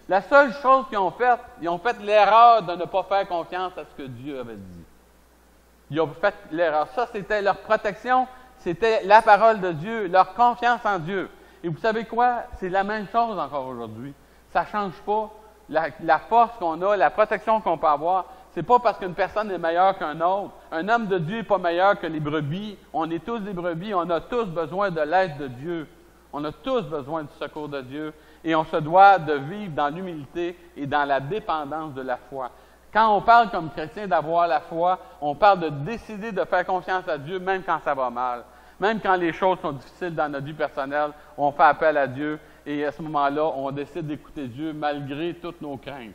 La seule chose qu'ils ont fait l'erreur de ne pas faire confiance à ce que Dieu avait dit. Ils ont fait l'erreur. Ça, c'était leur protection, c'était la parole de Dieu, leur confiance en Dieu. Et vous savez quoi? C'est la même chose encore aujourd'hui. Ça ne change pas. La force qu'on a, la protection qu'on peut avoir, c'est pas parce qu'une personne est meilleure qu'un autre. Un homme de Dieu n'est pas meilleur que les brebis. On est tous des brebis. On a tous besoin de l'aide de Dieu. On a tous besoin du secours de Dieu. Et on se doit de vivre dans l'humilité et dans la dépendance de la foi. Quand on parle comme chrétien d'avoir la foi, on parle de décider de faire confiance à Dieu même quand ça va mal. Même quand les choses sont difficiles dans notre vie personnelle, on fait appel à Dieu. Et à ce moment-là, on décide d'écouter Dieu malgré toutes nos craintes.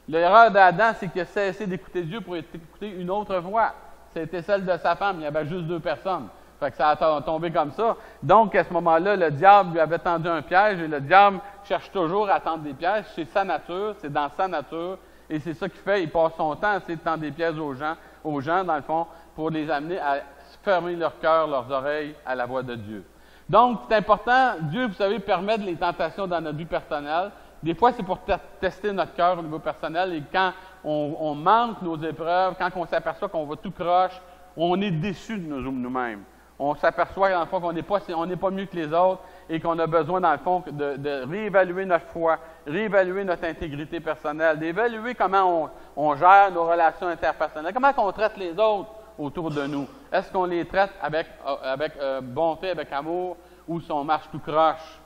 L'erreur d'Adam, c'est qu'il a cessé d'écouter Dieu pour écouter une autre voix. C'était celle de sa femme. Il y avait juste 2 personnes. Fait que ça a tombé comme ça. Donc, à ce moment-là, le diable lui avait tendu un piège et le diable cherche toujours à tendre des pièges. C'est sa nature, c'est dans sa nature. Et c'est ça qu'il fait. Il passe son temps à essayer de tendre des pièges aux gens, dans le fond, pour les amener à fermer leur cœur, leurs oreilles à la voix de Dieu. Donc, c'est important. Dieu, vous savez, permet les tentations dans notre vie personnelle. Des fois, c'est pour tester notre cœur au niveau personnel. Et quand on manque nos épreuves, quand on s'aperçoit qu'on va tout croche, on est déçu de nous-mêmes. On s'aperçoit, dans le fond, qu'on n'est pas mieux que les autres et qu'on a besoin, dans le fond, de réévaluer notre foi, réévaluer notre intégrité personnelle, d'évaluer comment on gère nos relations interpersonnelles, comment on traite les autres autour de nous. Est-ce qu'on les traite avec bonté, avec amour, ou si on marche tout croche?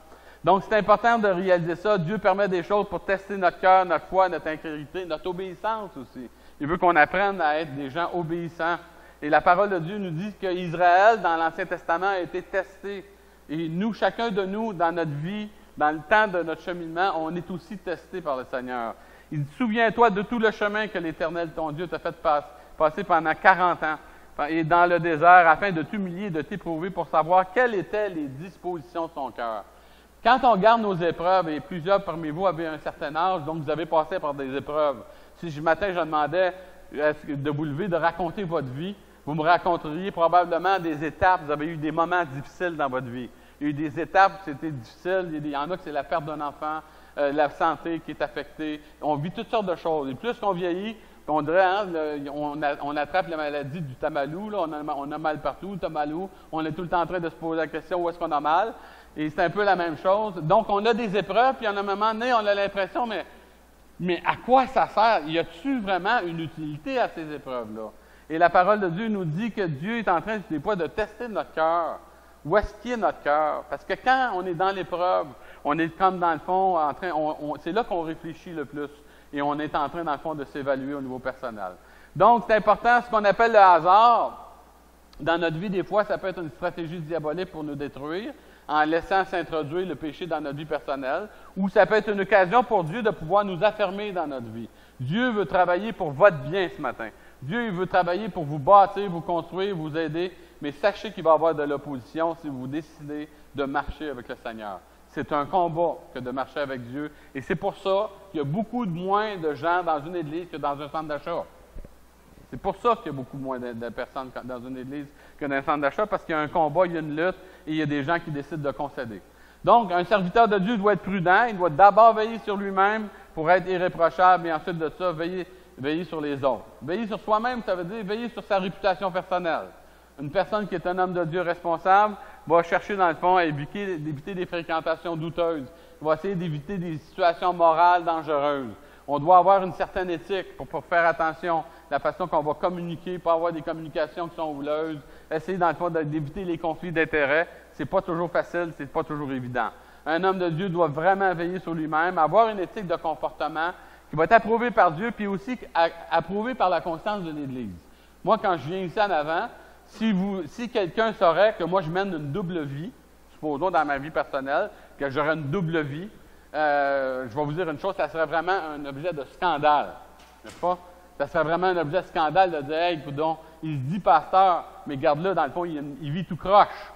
Donc, c'est important de réaliser ça. Dieu permet des choses pour tester notre cœur, notre foi, notre intégrité, notre obéissance aussi. Il veut qu'on apprenne à être des gens obéissants. Et la parole de Dieu nous dit qu'Israël, dans l'Ancien Testament, a été testé. Et nous, chacun de nous, dans notre vie, dans le temps de notre cheminement, on est aussi testé par le Seigneur. Il dit, souviens-toi de tout le chemin que l'Éternel, ton Dieu, t'a fait passer pendant 40 ans et dans le désert, afin de t'humilier, de t'éprouver pour savoir quelles étaient les dispositions de ton cœur. Quand on regarde nos épreuves, et plusieurs parmi vous avaient un certain âge, donc vous avez passé par des épreuves. Si ce matin, je demandais de vous lever, de raconter votre vie, vous me raconteriez probablement des étapes. Vous avez eu des moments difficiles dans votre vie. Il y a eu des étapes où c'était difficile. Il y en a que c'est la perte d'un enfant, la santé qui est affectée. On vit toutes sortes de choses. Et plus qu'on vieillit, on dirait, on attrape la maladie du tamalou. Là, on a mal partout, le tamalou. On est tout le temps en train de se poser la question où est-ce qu'on a mal. Et c'est un peu la même chose. Donc, on a des épreuves, puis à un moment donné, on a l'impression, mais à quoi ça sert? Y a-t-il vraiment une utilité à ces épreuves-là? Et la parole de Dieu nous dit que Dieu est en train, des fois, de tester notre cœur. Où est-ce qu'il est notre cœur? Parce que quand on est dans l'épreuve, on est comme dans le fond, c'est là qu'on réfléchit le plus. Et on est en train, dans le fond, de s'évaluer au niveau personnel. Donc, c'est important, ce qu'on appelle le hasard. Dans notre vie, des fois, ça peut être une stratégie diabolique pour nous détruire, en laissant s'introduire le péché dans notre vie personnelle, ou ça peut être une occasion pour Dieu de pouvoir nous affirmer dans notre vie. Dieu veut travailler pour votre bien ce matin. Dieu veut travailler pour vous bâtir, vous construire, vous aider, mais sachez qu'il va y avoir de l'opposition si vous décidez de marcher avec le Seigneur. C'est un combat que de marcher avec Dieu, et c'est pour ça qu'il y a beaucoup moins de gens dans une église que dans un centre d'achat. C'est pour ça qu'il y a beaucoup moins de personnes dans une église que dans un centre d'achat, parce qu'il y a un combat, il y a une lutte, et il y a des gens qui décident de concéder. Donc, un serviteur de Dieu doit être prudent, il doit d'abord veiller sur lui-même pour être irréprochable, et ensuite de ça, veiller sur les autres. Veiller sur soi-même, ça veut dire veiller sur sa réputation personnelle. Une personne qui est un homme de Dieu responsable va chercher, dans le fond, à éviter des fréquentations douteuses. va essayer d'éviter des situations morales dangereuses. On doit avoir une certaine éthique pour faire attention à la façon qu'on va communiquer, pas avoir des communications qui sont houleuses, essayer dans le fond d'éviter les conflits d'intérêts. C'est pas toujours facile, c'est pas toujours évident. Un homme de Dieu doit vraiment veiller sur lui-même, avoir une éthique de comportement qui va être approuvée par Dieu, puis aussi approuvée par la conscience de l'Église. Moi, quand je viens ici en avant, si quelqu'un saurait que moi je mène une double vie, supposons dans ma vie personnelle, que j'aurais une double vie, je vais vous dire une chose, ça serait vraiment un objet de scandale, n'est-ce pas? Ça serait vraiment un objet de scandale de dire, hey, coudonc, il se dit pasteur, mais garde-le, dans le fond, il vit tout croche.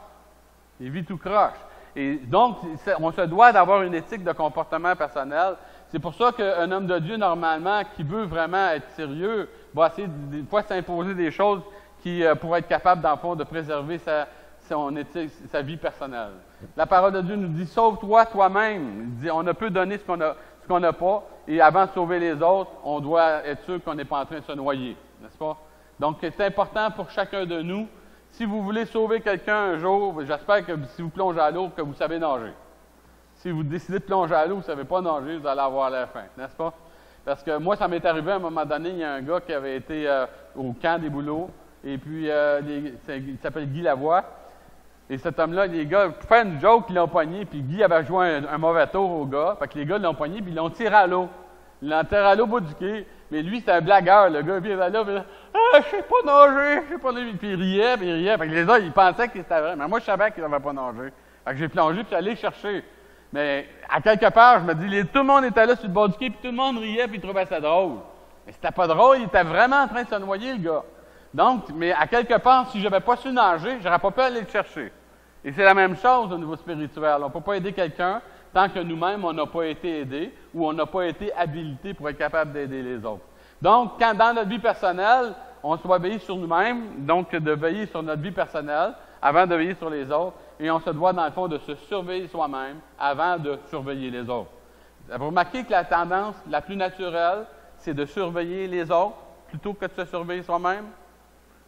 Il vit tout croche. Et donc, on se doit d'avoir une éthique de comportement personnel. C'est pour ça qu'un homme de Dieu, normalement, qui veut vraiment être sérieux, va essayer des fois s'imposer des choses qui pourraient être capables, dans le fond, de préserver sa vie personnelle. La parole de Dieu nous dit « Sauve-toi toi-même ». Il dit « On ne peut donner ce qu'on n'a pas, et avant de sauver les autres, on doit être sûr qu'on n'est pas en train de se noyer. » N'est-ce pas? Donc, c'est important pour chacun de nous. Si vous voulez sauver quelqu'un un jour, j'espère que si vous plongez à l'eau, que vous savez nager. Si vous décidez de plonger à l'eau, vous ne savez pas nager, vous allez avoir la faim, n'est-ce pas? Parce que moi, ça m'est arrivé à un moment donné, il y a un gars qui avait été au camp des bouleaux, et puis il s'appelle Guy Lavoie. Et cet homme-là, les gars, pour faire une joke, ils l'ont pogné, puis Guy avait joué un mauvais tour au gars, fait que les gars l'ont pogné, puis ils l'ont tiré à l'eau. Ils l'ont tiré à l'eau au bout du quai, mais lui, c'était un blagueur, le gars, puis il était là, puis je sais pas nager, je sais pas nager. Puis il riait, fait que les autres, ils pensaient que c'était vrai, mais moi, je savais qu'il n'avait pas nagé. Fait que j'ai plongé, puis j'allais chercher. Mais à quelque part, je me dis, tout le monde était là sur le bord du quai, puis tout le monde riait, puis il trouvait ça drôle. Mais c'était pas drôle, il était vraiment en train de se noyer, le gars. Donc, mais à quelque part, si je n'avais pas su nager, je n'aurais pas pu aller le chercher. Et c'est la même chose au niveau spirituel. On ne peut pas aider quelqu'un tant que nous-mêmes, on n'a pas été aidés ou on n'a pas été habilités pour être capable d'aider les autres. Donc, quand dans notre vie personnelle, on doit veiller sur nous-mêmes, donc de veiller sur notre vie personnelle avant de veiller sur les autres, et on se doit, dans le fond, de se surveiller soi-même avant de surveiller les autres. Vous remarquez que la tendance la plus naturelle, c'est de surveiller les autres plutôt que de se surveiller soi-même?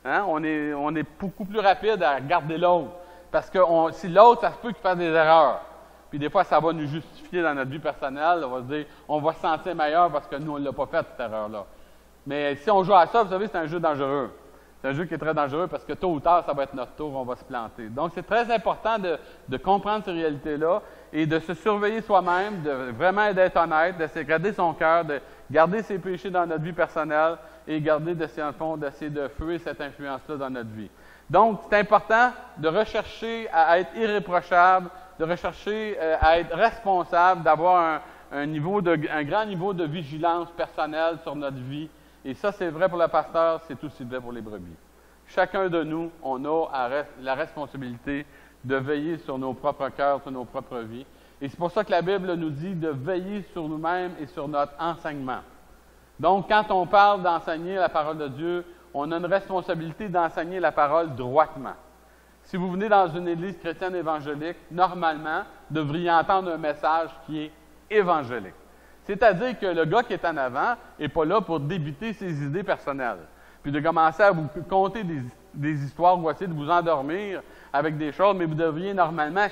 Hein? On est beaucoup plus rapide à regarder l'autre. Parce que si l'autre, ça se peut qu'il fasse des erreurs. Puis des fois, ça va nous justifier dans notre vie personnelle. On va se dire, on va se sentir meilleur parce que nous, on ne l'a pas fait, cette erreur-là. Mais si on joue à ça, vous savez, c'est un jeu dangereux. C'est un jeu qui est très dangereux parce que tôt ou tard, ça va être notre tour, on va se planter. Donc, c'est très important de comprendre ces réalités-là et de se surveiller soi-même, de vraiment d'être honnête, de garder son cœur, de garder ses péchés dans notre vie personnelle et garder, d'essayer de fuir cette influence-là dans notre vie. Donc, c'est important de rechercher à être irréprochable, de rechercher à être responsable, d'avoir un grand niveau de vigilance personnelle sur notre vie. Et ça, c'est vrai pour le pasteur, c'est aussi vrai pour les brebis. Chacun de nous, on a la responsabilité de veiller sur nos propres cœurs, sur nos propres vies. Et c'est pour ça que la Bible nous dit de veiller sur nous-mêmes et sur notre enseignement. Donc, quand on parle d'enseigner la parole de Dieu, on a une responsabilité d'enseigner la parole droitement. Si vous venez dans une église chrétienne évangélique, normalement, vous devriez entendre un message qui est évangélique. C'est-à-dire que le gars qui est en avant n'est pas là pour débiter ses idées personnelles, puis de commencer à vous conter des histoires ou essayer de vous endormir avec des choses, mais vous devriez normalement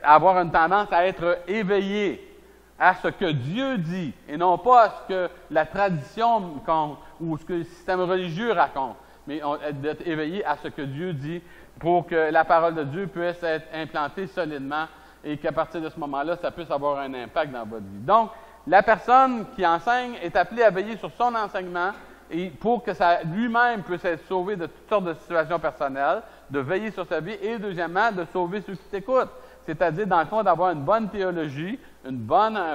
avoir une tendance à être éveillé à ce que Dieu dit, et non pas à ce que la tradition ou ce que le système religieux raconte, mais d'être éveillé à ce que Dieu dit pour que la parole de Dieu puisse être implantée solidement et qu'à partir de ce moment-là, ça puisse avoir un impact dans votre vie. Donc, la personne qui enseigne est appelée à veiller sur son enseignement et pour que lui-même puisse être sauvé de toutes sortes de situations personnelles, de veiller sur sa vie et, deuxièmement, de sauver ceux qui t'écoutent. C'est-à-dire, dans le fond, d'avoir une bonne théologie, un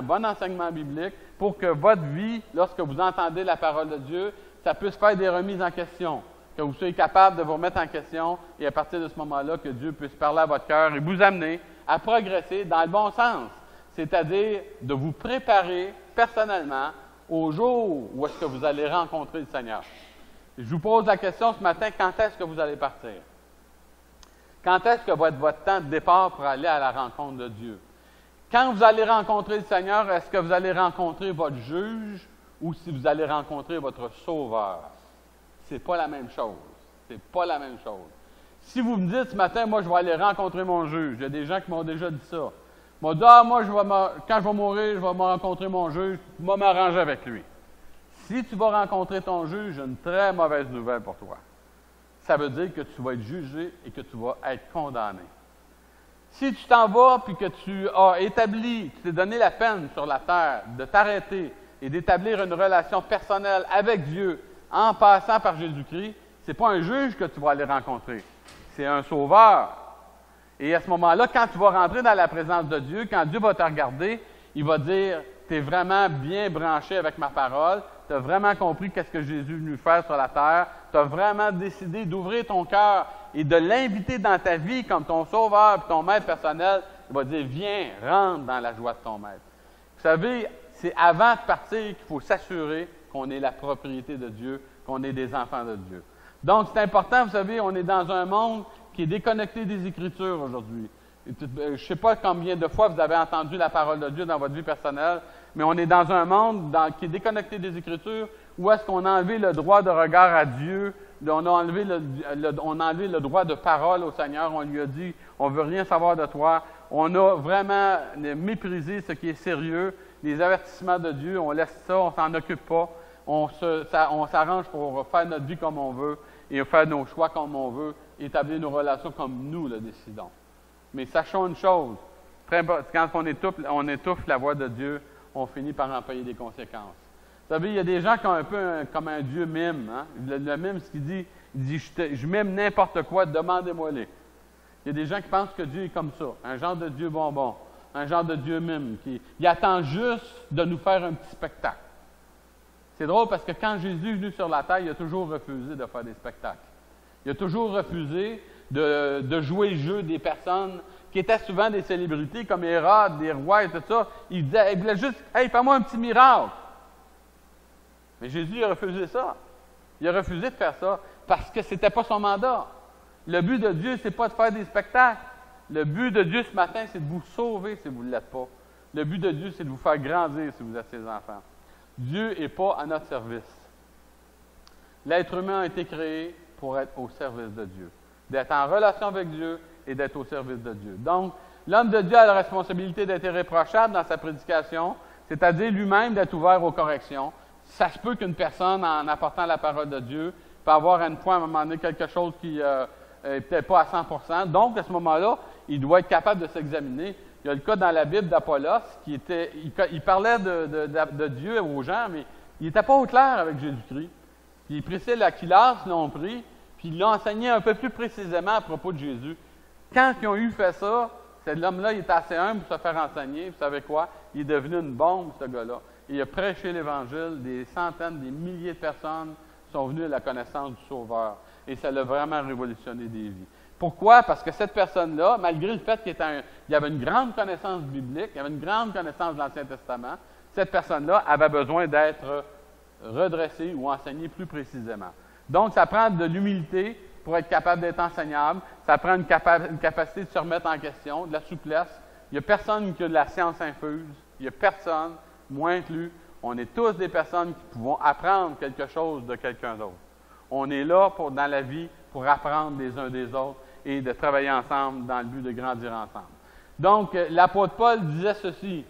bon enseignement biblique pour que votre vie, lorsque vous entendez la parole de Dieu, ça puisse faire des remises en question, que vous soyez capable de vous remettre en question et à partir de ce moment-là, que Dieu puisse parler à votre cœur et vous amener à progresser dans le bon sens, c'est-à-dire de vous préparer personnellement au jour où est-ce que vous allez rencontrer le Seigneur. Je vous pose la question ce matin, quand est-ce que vous allez partir? Quand est-ce que va être votre temps de départ pour aller à la rencontre de Dieu? Quand vous allez rencontrer le Seigneur, est-ce que vous allez rencontrer votre juge ou si vous allez rencontrer votre sauveur? C'est pas la même chose. C'est pas la même chose. Si vous me dites ce matin, moi, je vais aller rencontrer mon juge, il y a des gens qui m'ont déjà dit ça. m'a dit, ah, moi, quand je vais mourir, je vais me rencontrer mon juge, je vais m'arranger avec lui. Si tu vas rencontrer ton juge, j'ai une très mauvaise nouvelle pour toi. Ça veut dire que tu vas être jugé et que tu vas être condamné. Si tu t'en vas puis que tu as établi, tu t'es donné la peine sur la terre de t'arrêter et d'établir une relation personnelle avec Dieu en passant par Jésus-Christ, ce n'est pas un juge que tu vas aller rencontrer, c'est un sauveur. Et à ce moment-là, quand tu vas rentrer dans la présence de Dieu, quand Dieu va te regarder, il va dire, tu es vraiment bien branché avec ma parole, tu as vraiment compris qu'est-ce que Jésus est venu faire sur la terre, tu as vraiment décidé d'ouvrir ton cœur et de l'inviter dans ta vie comme ton sauveur et ton maître personnel. Il va dire, viens, rentre dans la joie de ton maître. Vous savez, c'est avant de partir qu'il faut s'assurer qu'on est la propriété de Dieu, qu'on est des enfants de Dieu. Donc, c'est important, vous savez, on est dans un monde qui est déconnecté des Écritures aujourd'hui. Je ne sais pas combien de fois vous avez entendu la parole de Dieu dans votre vie personnelle, mais on est dans un monde qui est déconnecté des Écritures, où est-ce qu'on a enlevé le droit de regard à Dieu, on a enlevé le droit de parole au Seigneur, on lui a dit, on ne veut rien savoir de toi. On a vraiment méprisé ce qui est sérieux, les avertissements de Dieu, on laisse ça, on ne s'en occupe pas, on s'arrange pour faire notre vie comme on veut et faire nos choix comme on veut, établir nos relations comme nous le décidons. Mais sachons une chose, quand on étouffe la voix de Dieu, on finit par en payer des conséquences. Vous savez, il y a des gens qui ont un peu comme un Dieu mime. Hein? Le mime, ce qu'il dit, il dit, je mime n'importe quoi, demandez-moi-les. Il y a des gens qui pensent que Dieu est comme ça, un genre de Dieu bonbon, un genre de Dieu mime, il attend juste de nous faire un petit spectacle. C'est drôle parce que quand Jésus est venu sur la terre, il a toujours refusé de faire des spectacles. Il a toujours refusé de jouer le jeu des personnes qui étaient souvent des célébrités comme Hérode, des rois et tout ça. Il voulait juste, hey, fais-moi un petit miracle. Mais Jésus a refusé ça. Il a refusé de faire ça parce que ce n'était pas son mandat. Le but de Dieu, ce n'est pas de faire des spectacles. Le but de Dieu ce matin, c'est de vous sauver si vous ne l'êtes pas. Le but de Dieu, c'est de vous faire grandir si vous êtes ses enfants. Dieu n'est pas à notre service. L'être humain a été créé pour être au service de Dieu, d'être en relation avec Dieu et d'être au service de Dieu. Donc, l'homme de Dieu a la responsabilité d'être irréprochable dans sa prédication, c'est-à-dire lui-même d'être ouvert aux corrections. Ça se peut qu'une personne, en apportant la parole de Dieu, peut avoir une fois à un moment donné quelque chose qui n'est peut-être pas à 100%. Donc, à ce moment-là, il doit être capable de s'examiner. Il y a le cas dans la Bible d'Apollos, il parlait de Dieu aux gens, mais il n'était pas au clair avec Jésus-Christ. Puis Priscille et Aquilas l'ont pris, puis ils l'ont enseigné un peu plus précisément à propos de Jésus. Quand ils ont fait ça, cet homme-là, il était assez humble pour se faire enseigner. Vous savez quoi? Il est devenu une bombe, ce gars-là. Il a prêché l'Évangile, des centaines, des milliers de personnes sont venues à la connaissance du Sauveur. Et ça l'a vraiment révolutionné des vies. Pourquoi? Parce que cette personne-là, malgré le fait qu'il avait une grande connaissance biblique, il avait une grande connaissance de l'Ancien Testament, cette personne-là avait besoin d'être redressée ou enseignée plus précisément. Donc, ça prend de l'humilité pour être capable d'être enseignable, ça prend une capacité de se remettre en question, de la souplesse. Il n'y a personne qui a de la science infuse, il n'y a personne, moi inclus. On est tous des personnes qui pouvons apprendre quelque chose de quelqu'un d'autre. On est là dans la vie pour apprendre les uns des autres et de travailler ensemble dans le but de grandir ensemble. Donc, l'apôtre Paul disait ceci.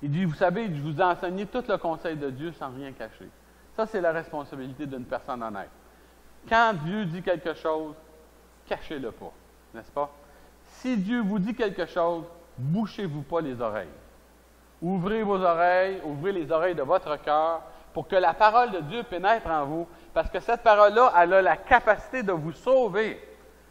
Il dit, vous savez, je vous ai enseigné tout le conseil de Dieu sans rien cacher. Ça, c'est la responsabilité d'une personne honnête. Quand Dieu dit quelque chose, cachez-le pas, n'est-ce pas? Si Dieu vous dit quelque chose, bouchez-vous pas les oreilles. Ouvrez vos oreilles, ouvrez les oreilles de votre cœur pour que la parole de Dieu pénètre en vous, parce que cette parole-là, elle a la capacité de vous sauver,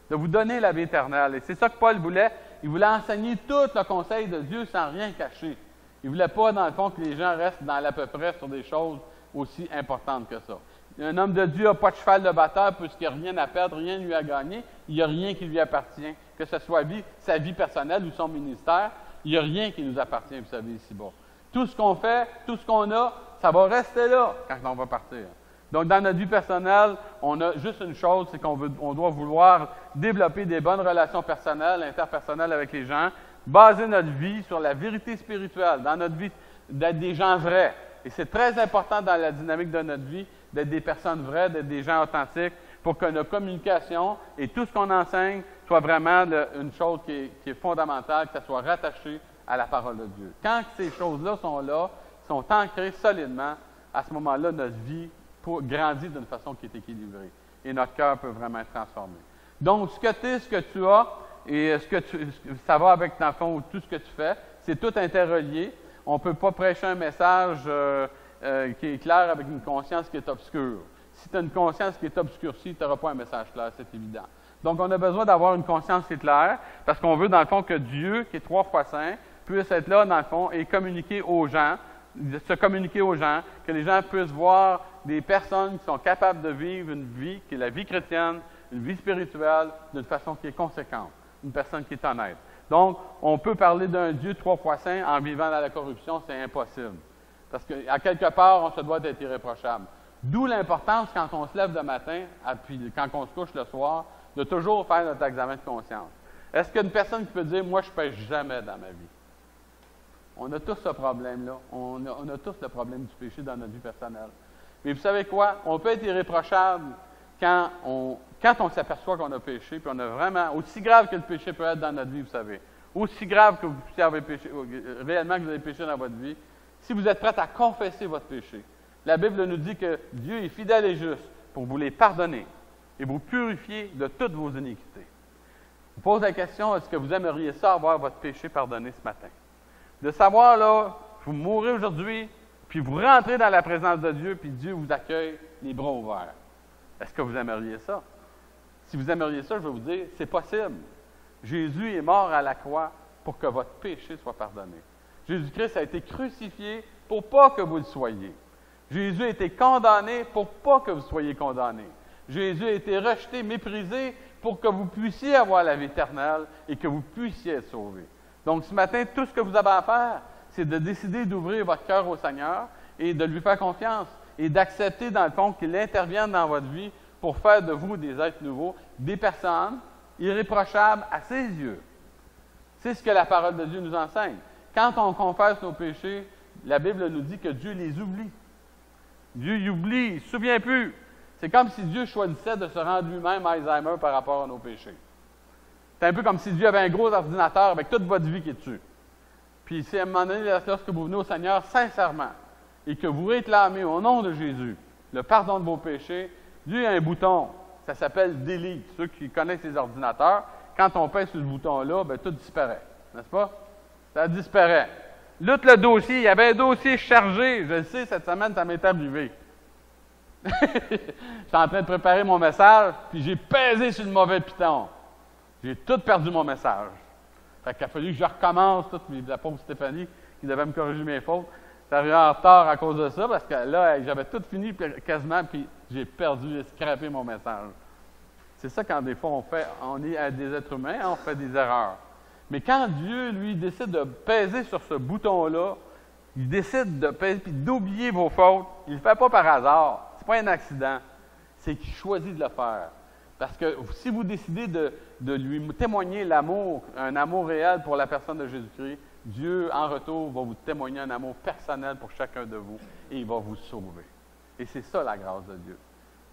de vous donner la vie éternelle. Et c'est ça que Paul voulait. Il voulait enseigner tout le conseil de Dieu sans rien cacher. Il ne voulait pas, dans le fond, que les gens restent dans l'à peu près sur des choses aussi importantes que ça. Un homme de Dieu n'a pas de cheval de bataille puisqu'il n'y a rien à perdre, rien ne lui a gagné. Il n'y a rien qui lui appartient, que ce soit sa vie personnelle ou son ministère. Il n'y a rien qui nous appartient, vous savez, ici-bas. Tout ce qu'on fait, tout ce qu'on a, ça va rester là quand on va partir. Donc, dans notre vie personnelle, on a juste une chose, c'est qu'on doit vouloir développer des bonnes relations personnelles, interpersonnelles avec les gens, baser notre vie sur la vérité spirituelle, dans notre vie, d'être des gens vrais. Et c'est très important dans la dynamique de notre vie d'être des personnes vraies, d'être des gens authentiques. pour que notre communication et tout ce qu'on enseigne soit vraiment une chose qui est fondamentale, que ça soit rattaché à la parole de Dieu. Quand ces choses-là, sont ancrées solidement, à ce moment-là, notre vie grandit d'une façon qui est équilibrée et notre cœur peut vraiment être transformé. Donc, ce que tu es, ce que tu as, et ça va avec, dans le fond, tout ce que tu fais, c'est tout interrelié. On ne peut pas prêcher un message qui est clair avec une conscience qui est obscure. Si tu as une conscience qui est obscurcie, tu n'auras pas un message clair, c'est évident. Donc, on a besoin d'avoir une conscience qui est claire, parce qu'on veut, dans le fond, que Dieu, qui est 3 fois saint, puisse être là, dans le fond, et communiquer aux gens, se communiquer aux gens, que les gens puissent voir des personnes qui sont capables de vivre une vie, qui est la vie chrétienne, une vie spirituelle, d'une façon qui est conséquente, une personne qui est honnête. Donc, on peut parler d'un Dieu 3 fois saint en vivant dans la corruption, c'est impossible. Parce qu'à quelque part, on se doit d'être irréprochable. D'où l'importance, quand on se lève le matin, puis quand on se couche le soir, de toujours faire notre examen de conscience. Est-ce qu'il y a une personne qui peut dire « Moi, je ne pêche jamais dans ma vie ». On a tous ce problème-là. On a tous le problème du péché dans notre vie personnelle. Mais vous savez quoi? On peut être irréprochable quand on s'aperçoit qu'on a péché, puis on a vraiment, aussi grave que le péché peut être dans notre vie, vous savez, aussi grave que vous puissiez avoir péché, réellement que vous avez péché dans votre vie, si vous êtes prêt à confesser votre péché, la Bible nous dit que Dieu est fidèle et juste pour vous les pardonner et vous purifier de toutes vos iniquités. Je vous pose la question, est-ce que vous aimeriez ça, avoir votre péché pardonné ce matin? De savoir, là, vous mourrez aujourd'hui, puis vous rentrez dans la présence de Dieu, puis Dieu vous accueille les bras ouverts. Est-ce que vous aimeriez ça? Si vous aimeriez ça, je vais vous dire, c'est possible. Jésus est mort à la croix pour que votre péché soit pardonné. Jésus-Christ a été crucifié pour pas que vous le soyez. Jésus a été condamné pour pas que vous soyez condamné. Jésus a été rejeté, méprisé pour que vous puissiez avoir la vie éternelle et que vous puissiez être sauvé. Donc, ce matin, tout ce que vous avez à faire, c'est de décider d'ouvrir votre cœur au Seigneur et de lui faire confiance et d'accepter, dans le fond, qu'il intervienne dans votre vie pour faire de vous des êtres nouveaux, des personnes irréprochables à ses yeux. C'est ce que la parole de Dieu nous enseigne. Quand on confesse nos péchés, la Bible nous dit que Dieu les oublie. Dieu y oublie, il ne se souvient plus. C'est comme si Dieu choisissait de se rendre lui-même Alzheimer par rapport à nos péchés. C'est un peu comme si Dieu avait un gros ordinateur avec toute votre vie qui est dessus. Puis c'est à un moment donné, lorsque vous venez au Seigneur sincèrement et que vous réclamez au nom de Jésus le pardon de vos péchés, Dieu a un bouton, ça s'appelle « Delete ». Ceux qui connaissent les ordinateurs, quand on pèse sur ce bouton-là, bien, tout disparaît, n'est-ce pas? Ça disparaît. Là, le dossier, il y avait un dossier chargé. Je le sais, cette semaine, ça m'est arrivé. J'étais en train de préparer mon message, puis j'ai pesé sur le mauvais piton. J'ai tout perdu mon message. Fait qu'il a fallu que je recommence tout. La pauvre Stéphanie, qui devait me corriger mes fautes, ça arrivé en retard à cause de ça, parce que là, j'avais tout fini quasiment, puis j'ai perdu, j'ai scrappé mon message. C'est ça quand des fois on est des êtres humains, on fait des erreurs. Mais quand Dieu, lui, décide de peser sur ce bouton-là, il décide de peser puis d'oublier vos fautes, il ne le fait pas par hasard. Ce n'est pas un accident. C'est qu'il choisit de le faire. Parce que si vous décidez de lui témoigner l'amour, un amour réel pour la personne de Jésus-Christ, Dieu, en retour, va vous témoigner un amour personnel pour chacun de vous et il va vous sauver. Et c'est ça la grâce de Dieu.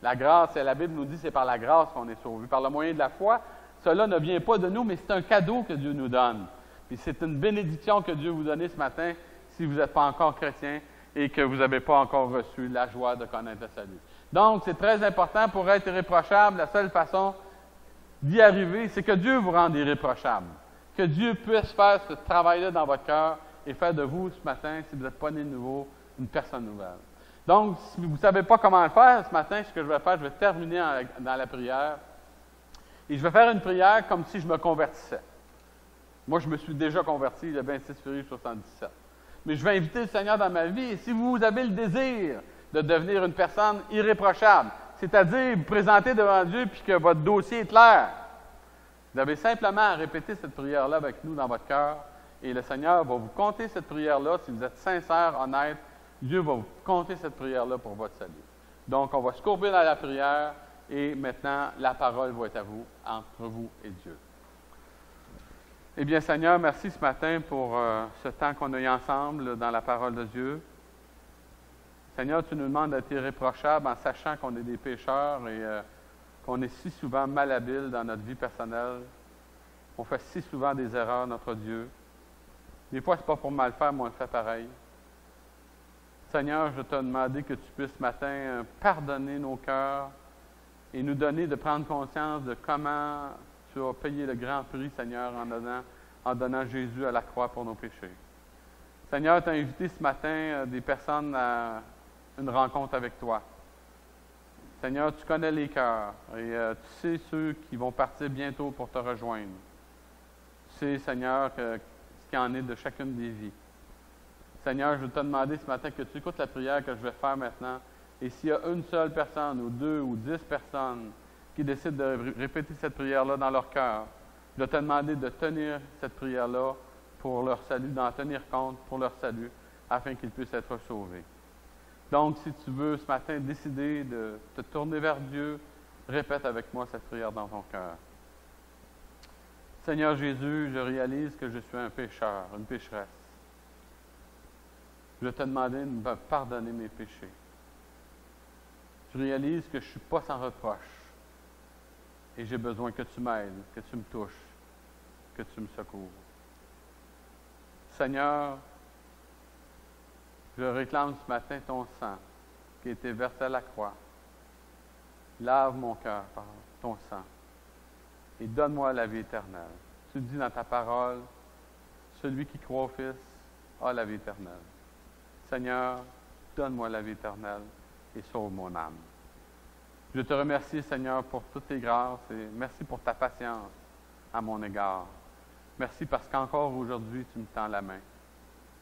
La grâce, la Bible nous dit, c'est par la grâce qu'on est sauvé. Par le moyen de la foi, cela ne vient pas de nous, mais c'est un cadeau que Dieu nous donne. Puis c'est une bénédiction que Dieu vous donne ce matin si vous n'êtes pas encore chrétien et que vous n'avez pas encore reçu la joie de connaître le salut. Donc, c'est très important pour être irréprochable. La seule façon d'y arriver, c'est que Dieu vous rende irréprochable. Que Dieu puisse faire ce travail-là dans votre cœur et faire de vous ce matin, si vous n'êtes pas né de nouveau, une personne nouvelle. Donc, si vous ne savez pas comment le faire ce matin, ce que je vais faire, je vais terminer dans la prière. Et je vais faire une prière comme si je me convertissais. Moi, je me suis déjà converti le 26 février 1977. Mais je vais inviter le Seigneur dans ma vie. Et si vous avez le désir de devenir une personne irréprochable, c'est-à-dire vous présenter devant Dieu puis que votre dossier est clair, vous avez simplement à répéter cette prière-là avec nous dans votre cœur. Et le Seigneur va vous compter cette prière-là. Si vous êtes sincère, honnête, Dieu va vous compter cette prière-là pour votre salut. Donc, on va se courber dans la prière. Et maintenant, la parole va être à vous, entre vous et Dieu. Eh bien, Seigneur, merci ce matin pour ce temps qu'on a eu ensemble dans la parole de Dieu. Seigneur, tu nous demandes d'être irréprochables en sachant qu'on est des pécheurs et qu'on est si souvent malhabile dans notre vie personnelle. On fait si souvent des erreurs, notre Dieu. Des fois, ce n'est pas pour mal faire, mais on le fait pareil. Seigneur, je te demande que tu puisses ce matin pardonner nos cœurs et nous donner de prendre conscience de comment tu as payé le grand prix, Seigneur, en donnant Jésus à la croix pour nos péchés. Seigneur, tu as invité ce matin des personnes à une rencontre avec toi. Seigneur, tu connais les cœurs et tu sais ceux qui vont partir bientôt pour te rejoindre. Tu sais, Seigneur, ce qu'il en est de chacune des vies. Seigneur, je veux te demander ce matin que tu écoutes la prière que je vais faire maintenant. Et s'il y a une seule personne, ou 2 ou 10 personnes qui décident de répéter cette prière-là dans leur cœur, je vais te demander de tenir cette prière-là pour leur salut, d'en tenir compte pour leur salut, afin qu'ils puissent être sauvés. Donc, si tu veux ce matin décider de te tourner vers Dieu, répète avec moi cette prière dans ton cœur. Seigneur Jésus, je réalise que je suis un pécheur, une pécheresse. Je vais te demander de me pardonner mes péchés. Je réalise que je ne suis pas sans reproche et j'ai besoin que tu m'aides, que tu me touches, que tu me secours. Seigneur, je réclame ce matin ton sang qui a été versé à la croix. Lave mon cœur par ton sang et donne-moi la vie éternelle. Tu dis dans ta parole, celui qui croit au Fils a la vie éternelle. Seigneur, donne-moi la vie éternelle et sauve mon âme. Je te remercie, Seigneur, pour toutes tes grâces et merci pour ta patience à mon égard. Merci parce qu'encore aujourd'hui, tu me tends la main,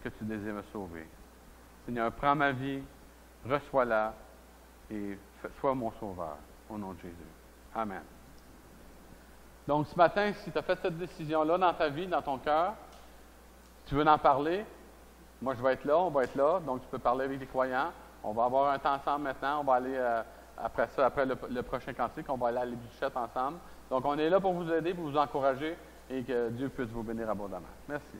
que tu désires me sauver. Seigneur, prends ma vie, reçois-la et sois mon sauveur, au nom de Jésus. Amen. Donc, ce matin, si tu as fait cette décision-là dans ta vie, dans ton cœur, tu veux en parler, moi, je vais être là, on va être là, donc tu peux parler avec les croyants. On va avoir un temps ensemble maintenant, on va aller après ça, après le prochain cantique, on va aller à l'Église ensemble. Donc, on est là pour vous aider, pour vous encourager et que Dieu puisse vous bénir abondamment. Merci.